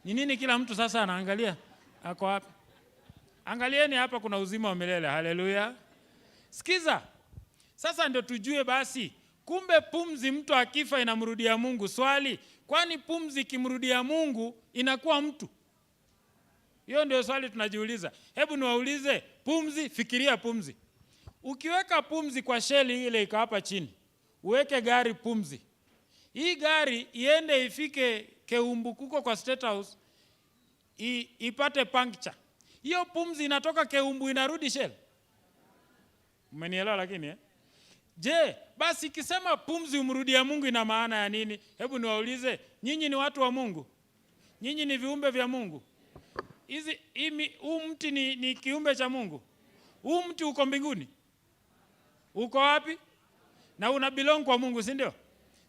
Ni nini kila mtu sasa anaangalia? Ako wapi? Angalieni hapa kuna uzima wa milele. Haleluya. Sikiza. Sasa ndio tujue basi, kumbe pumzi mtu akifa inamrudia Mungu. Swali, kwani pumzi ikimrudia Mungu inakuwa mtu? Hiyo ndio swali tunajiuliza. Hebu niwaulize, pumzi, fikiria pumzi. Ukiweka pumzi kwa sheli ile iko hapa chini, uweke gari pumzi. Hii gari iende ifike Keumbu kwa State House, ipate puncture. Hiyo pumzi inatoka Keumbu inarudi sheli. Mmenielewa lakini Je, basi ikisema pumzi umrudia Mungu ina maana ya nini? Hebu niwaulize, nyinyi ni watu wa Mungu? Nyinyi ni viumbe vya Mungu? Huu mti ni kiumbe cha Mungu? Huu mti uko mbinguni? Uko wapi? Na una belong kwa Mungu, si ndio?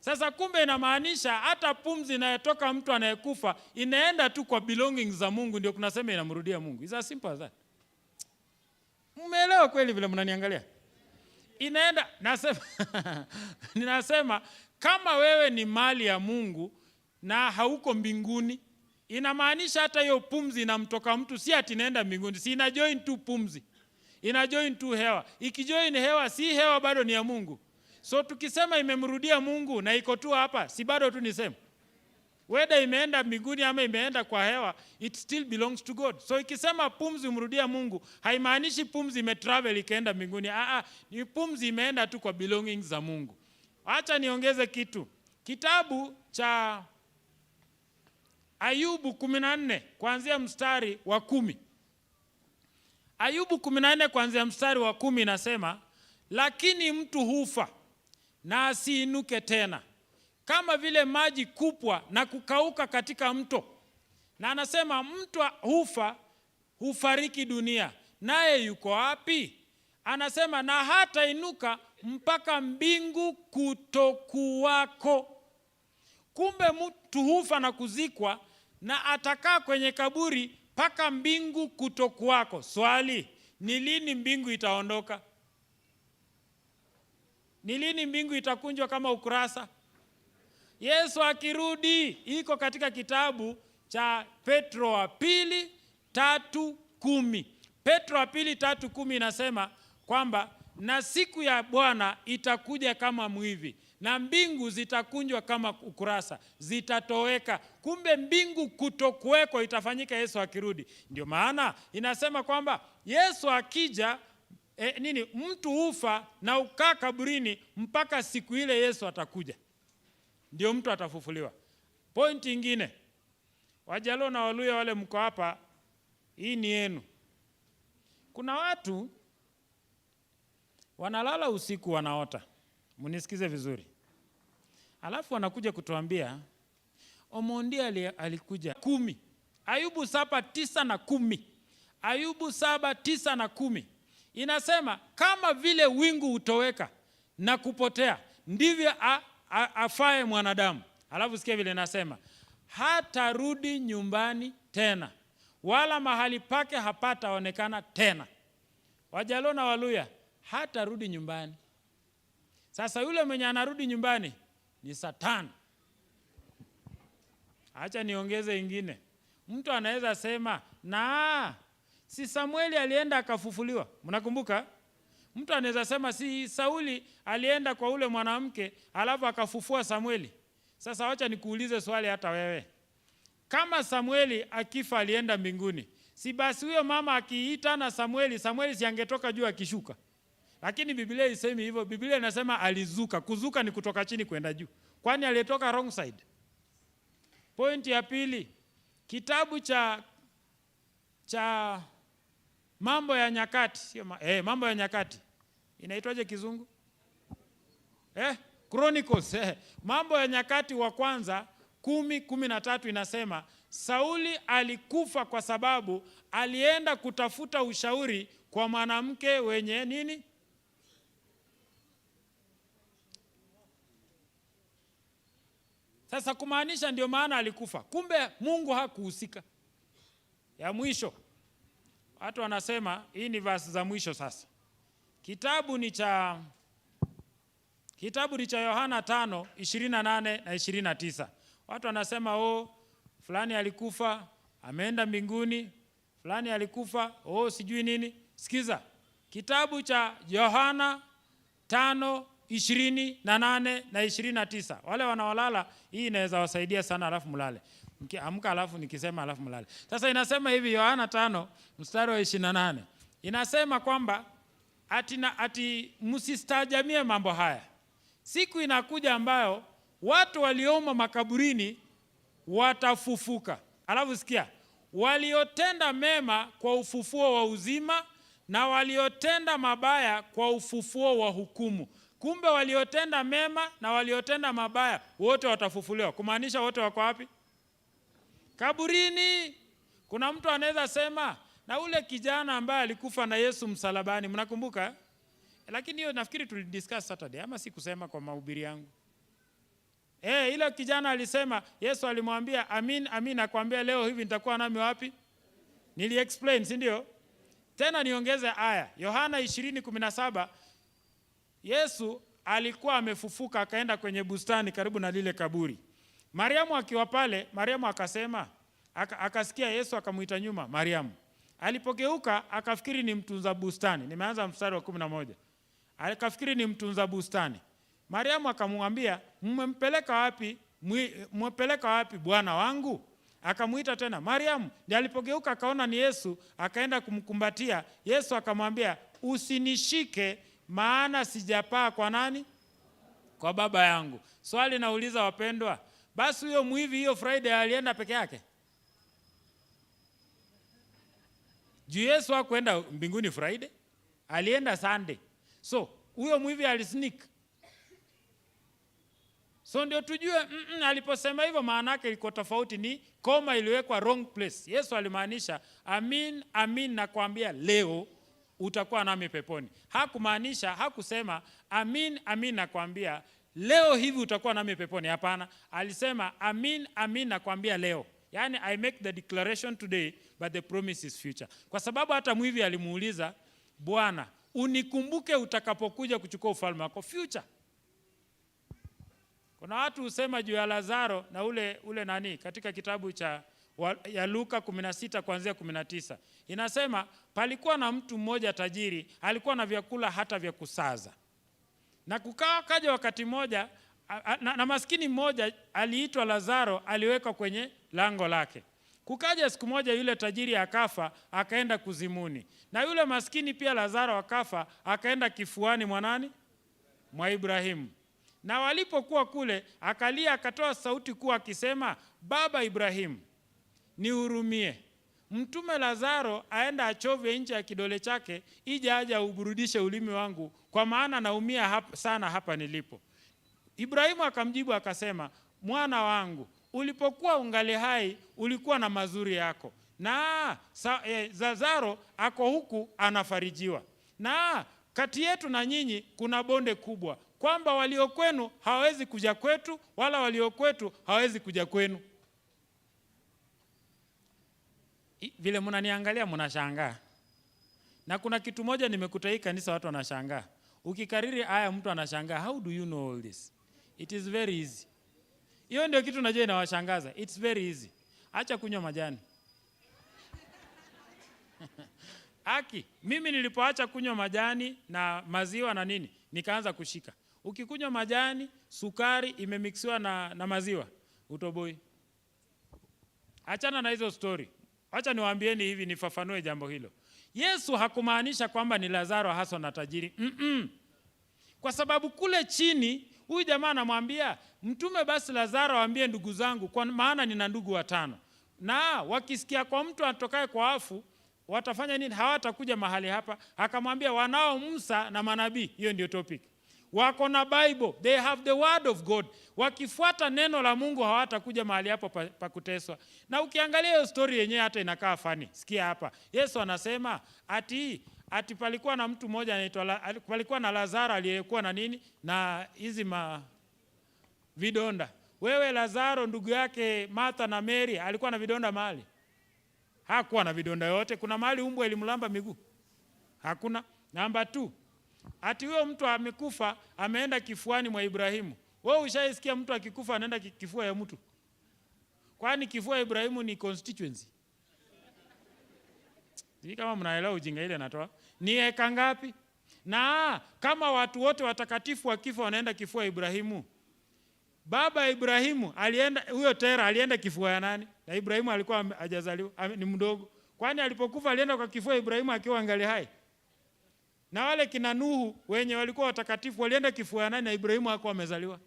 Sasa kumbe inamaanisha hata pumzi inayotoka mtu anayekufa inaenda tu kwa belongings za Mungu, ndio kunasema inamrudia Mungu. Is as simple as that. Mmeelewa kweli vile mnaniangalia? Inaenda, ninasema kama wewe ni mali ya Mungu na hauko mbinguni, inamaanisha hata hiyo pumzi inamtoka mtu, si ati inaenda mbinguni, si ina join tu pumzi, ina join tu hewa. Ikijoin hewa, si hewa bado ni ya Mungu. So tukisema imemrudia Mungu na iko tu hapa, si bado tu nisema? Whether imeenda mbinguni ama imeenda kwa hewa, it still belongs to God. So ikisema pumzi umrudia Mungu, haimaanishi pumzi imetravel ikaenda mbinguni. Ni pumzi imeenda tu kwa belongings za Mungu. Acha niongeze kitu. Kitabu cha Ayubu 14 kuanzia mstari wa 10. Ayubu 14 kuanzia mstari wa 10 inasema, lakini mtu hufa na asiinuke tena, kama vile maji kupwa na kukauka katika mto. Na anasema mtu hufa, hufariki dunia, naye yuko wapi? Anasema na hata inuka mpaka mbingu kutokuwako. Kumbe mtu hufa na kuzikwa na atakaa kwenye kaburi mpaka mbingu kutokuwako. Swali, ni lini mbingu itaondoka? Ni lini mbingu itakunjwa kama ukurasa? Yesu akirudi. Iko katika kitabu cha Petro wa pili 3:10. Petro wa pili 3:10 inasema kwamba na siku ya Bwana itakuja kama mwivi, na mbingu zitakunjwa kama ukurasa, zitatoweka. Kumbe mbingu kutokuweko itafanyika Yesu akirudi. Ndio maana inasema kwamba Yesu akija, mtu hufa na ukaa kaburini mpaka siku ile Yesu atakuja, ndio mtu atafufuliwa. Point ingine, Wajaluo na Waluya wale mko hapa, hii ni yenu. Kuna watu wanalala usiku wanaota. Munisikize vizuri. Alafu wanakuja kutuambia Omondi alikuja 10. Ayubu 7:9 na 10. Ayubu 7:9 na 10. Inasema kama vile wingu hutoweka na kupotea, ndivyo afae mwanadamu. Alafu sikia vile inasema, hatarudi nyumbani tena, wala mahali pake hapataonekana tena. Wajaluo na Waluya, hatarudi nyumbani. Sasa yule mwenye anarudi nyumbani ni Satan. Acha niongeze ingine. Mtu anaweza sema, si Samueli alienda akafufuliwa? Mnakumbuka? Mtu anaweza sema si Sauli alienda kwa ule mwanamke alafu akafufua Samueli. Sasa wacha nikuulize swali hata wewe. Kama Samueli akifa alienda mbinguni, si basi huyo mama akiita na Samueli si angetoka juu akishuka? Lakini Biblia isemi hivyo. Biblia inasema alizuka. Kuzuka ni kutoka chini kwenda juu. Kwani alitoka wrong side? Point ya pili, kitabu cha Mambo ya Nyakati, sio Mambo ya Nyakati. Inaitwaje kizungu? Chronicles. Mambo ya Nyakati wa kwanza 10:13 inasema Sauli alikufa kwa sababu alienda kutafuta ushauri kwa mwanamke wenye nini? Sasa kumaanisha ndio maana alikufa. Kumbe Mungu hakuhusika. Ya mwisho, watu wanasema hii ni verse za mwisho sasa. Kitabu ni cha Yohana 5:28 na 29. Watu wanasema fulani alikufa, ameenda mbinguni, fulani alikufa, sijui nini. Sikiza. Kitabu cha Yohana 5:28 na 29. Wale wanaolala hii inaweza wasaidia sana, alafu mlale. Amka alafu nikisema alafu mlale. Sasa inasema hivi Yohana 5:28. Inasema kwamba ati msistajamie mambo haya. Siku inakuja ambayo watu waliomo makaburini watafufuka. Alafu sikia, waliotenda mema kwa ufufuo wa uzima na waliotenda mabaya kwa ufufuo wa hukumu. Kumbe waliotenda mema na waliotenda mabaya wote watafufuliwa. Kumaanisha wote wako wapi? Kaburini. Kuna mtu anaweza sema na ule kijana ambaye alikufa na Yesu msalabani, mnakumbuka? Lakini hiyo nafikiri tulidiscuss Saturday, ama si kusema kwa mahubiri yangu. Ile kijana alisema, Yesu alimwambia, amin, amin nakwambia leo hivi nitakuwa nami wapi? Nili explain, si ndio? Tena niongeze aya, Yohana 20:17, Yesu alikuwa amefufuka akaenda kwenye bustani karibu na lile kaburi. Mariamu akiwa pale, Mariamu akasema, akasikia Yesu akamuita nyuma, Mariamu. Alipogeuka akafikiri ni mtunza bustani. Nimeanza mstari wa 11. Akafikiri ni mtunza bustani. Mariamu akamwambia, mmempeleka wapi Bwana wangu? Akamuita tena, Mariamu. Ndiye alipogeuka akaona ni Yesu, akaenda kumkumbatia. Yesu akamwambia, usinishike maana sijapaa kwa nani? Kwa Baba yangu. Swali nauliza wapendwa, basi huyo mwivi hiyo Friday alienda peke yake? Juu Yesu hakuenda mbinguni Friday, alienda Sunday. So, huyo mwivi alisneak. So ndio tujue aliposema hivyo maana yake iko tofauti, ni koma iliwekwa wrong place. Yesu alimaanisha, amin, amin nakwambia leo utakuwa nami peponi. Hakumaanisha, hakusema amin, amin nakwambia leo hivi utakuwa nami peponi. Hapana, alisema amin, amin nakwambia leo. Yani I make the declaration today but the promise is future. Kwa sababu hata mwivi alimuuliza, Bwana, unikumbuke utakapokuja kuchukua ufalme wako, future. Kuna watu husema juu ya Lazaro na ule nani katika kitabu ya Luka 16 kuanzia 19. Inasema palikuwa na mtu mmoja tajiri, alikuwa na vyakula hata vya kusaza. Na kaja wakati mmoja na maskini mmoja aliitwa Lazaro, aliwekwa kwenye lango lake. Kukaja siku moja yule tajiri akafa, akaenda kuzimuni. Na yule maskini pia Lazaro akafa, akaenda kifuani mwa Ibrahimu. Na walipokuwa kule, akalia akatoa sauti kuu akisema, Baba Ibrahimu, nihurumie. Mtume Lazaro aenda achovye nje ya kidole chake, ije aje uburudishe ulimi wangu, kwa maana naumia sana hapa nilipo. Ibrahimu akamjibu akasema, mwana wangu, ulipokuwa ungali hai ulikuwa na mazuri yako, na Lazaro ako huku anafarijiwa. Na kati yetu na nyinyi kuna bonde kubwa, kwamba walio kwenu hawawezi kuja kwetu, wala walio kwetu hawawezi kuja kwenu. Vile mnaniangalia mnashangaa. Na kuna kitu moja nimekuta hii kanisa watu wanashangaa. Ukikariri aya mtu anashangaa, how do you know all this? It is very easy. Hiyo ndio kitu najua inawashangaza. It's very easy. Acha kunywa majani. Mimi nilipoacha kunywa majani na maziwa na nini, nikaanza kushika. Ukikunywa majani, sukari imemixiwa na maziwa, utoboi. Achana na hizo story. Acha niwaambieni hivi, nifafanue jambo hilo. Yesu hakumaanisha kwamba ni Lazaro hasa na tajiri. Kwa sababu kule chini huyu jamaa anamwambia, mtume basi Lazaro waambie ndugu zangu, kwa maana nina ndugu 5. Na wakisikia kwa mtu atokaye kwa wafu, watafanya nini? Hawatakuja mahali hapa. Akamwambia wanao Musa na manabii. Hiyo ndio topic. Wako na Bible, they have the word of God. Wakifuata neno la Mungu hawatakuja mahali hapo pa kuteswa. Na ukiangalia hiyo story yenyewe hata inakaa funny. Sikia hapa. Yesu anasema ati palikuwa na mtu mmoja palikuwa na Lazaro aliyekuwa na nini? Na hizi vidonda. Wewe Lazaro ndugu yake Martha na Mary alikuwa na vidonda mahali? Hakuwa na vidonda yote. Kuna mahali umbu ilimlamba miguu? Hakuna. Namba 2. Ati huyo mtu amekufa, ameenda kifuani mwa Ibrahimu. Wewe ushaisikia mtu akikufa anaenda kifua ya mtu? Kwani kifua ya Ibrahimu ni constituency? Sijui kama mnaelewa ujinga ile natoa. Ni eka ngapi? Na kama watu wote watakatifu wakifa wanaenda kifua Ibrahimu. Baba Ibrahimu alienda, huyo Tera alienda kifua ya nani? Na Ibrahimu alikuwa hajazaliwa, ni mdogo. Kwani alipokufa alienda kwa kifua Ibrahimu akiwa angali hai? Na wale kina Nuhu wenye walikuwa watakatifu walienda kifua ya nani na Ibrahimu hakuwa amezaliwa?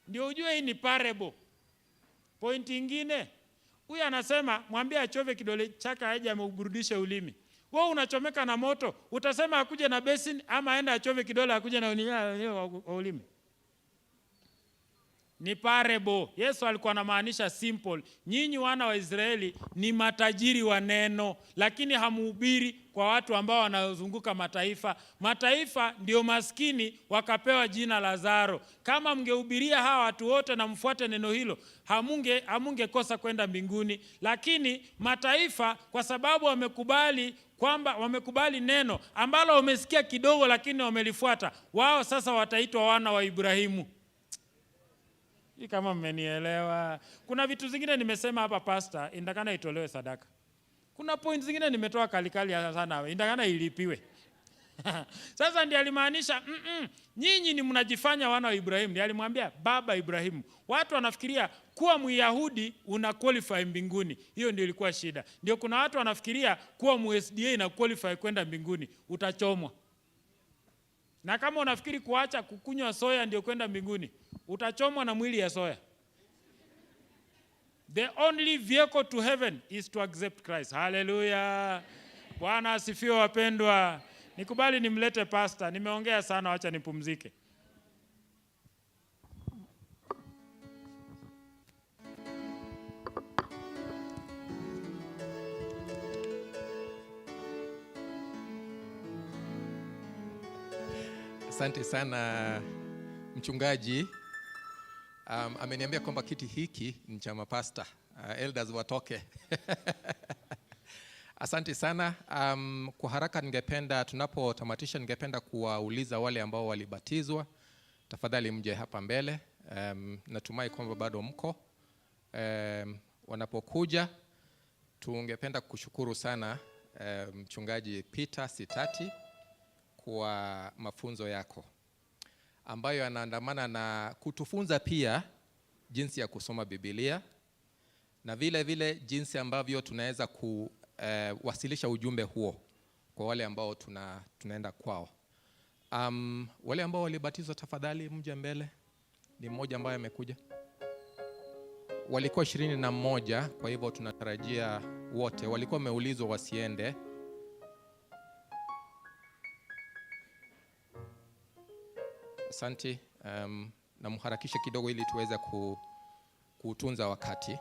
Ndio ujue hii ni parable. Point nyingine, huyu anasema mwambie achove kidole chake aje ameuburudishe ulimi. Wewe unachomeka na moto, utasema akuje na basin ama aenda achove kidole akuje na ulimi? Ni parable. Yesu alikuwa anamaanisha simple. Nyinyi wana wa Israeli ni matajiri wa neno, lakini hamuhubiri kwa watu ambao wanazunguka mataifa. Mataifa ndio maskini wakapewa jina Lazaro. Kama mngehubiria hawa watu wote na mfuate neno hilo, hamungekosa kwenda mbinguni. Lakini mataifa kwa sababu wamekubali neno ambalo wamesikia kidogo lakini wamelifuata, wao sasa wataitwa wana wa Ibrahimu. Kama mmenielewa. Kuna vitu zingine nimesema hapa pastor, indakana itolewe sadaka. Kuna point zingine nimetoa kalikali sana, indakana ilipiwe. Sasa ndiye alimaanisha, nyinyi ni mnajifanya wana wa Ibrahimu. Ndiye alimwambia baba Ibrahimu. Watu wanafikiria kuwa Myahudi una qualify mbinguni. Hiyo ndio ilikuwa shida. Ndio kuna watu wanafikiria kuwa MSDA ina qualify kwenda mbinguni, utachomwa. Na kama unafikiri kuacha kukunywa soya ndio kwenda mbinguni, utachomwa na mwili ya soya. The only vehicle to heaven is to accept Christ. Hallelujah. Bwana asifiwe wapendwa. Nikubali nimlete pastor. Nimeongea sana, acha nipumzike. Asante sana mchungaji. Ameniambia kwamba kiti hiki ni cha mapasta. Elders watoke. Asante sana. Kwa haraka tunapotamatisha ningependa kuwauliza wale ambao walibatizwa, tafadhali mje hapa mbele. Natumai kwamba bado mko. Wanapokuja tungependa kushukuru sana mchungaji Peter Sitati kwa mafunzo yako ambayo yanaandamana na kutufunza pia jinsi ya kusoma Biblia na vile vile jinsi ambavyo tunaweza kuwasilisha ujumbe huo kwa wale ambao tunaenda kwao. Wale ambao walibatizwa tafadhali mje mbele. Ni mmoja ambaye amekuja. Walikuwa 21, kwa hivyo tunatarajia wote. Walikuwa wameulizwa wasiende. Asante. Na mharakishe kidogo ili tuweze kutunza wakati.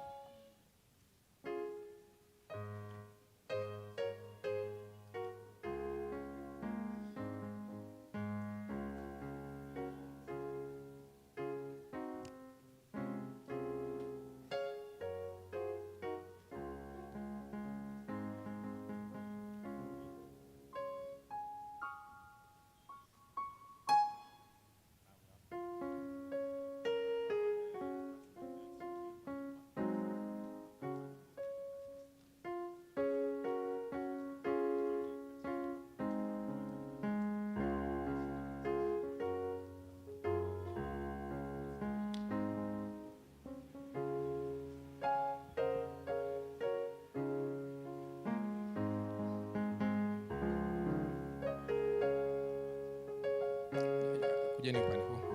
Kujeni upande huu.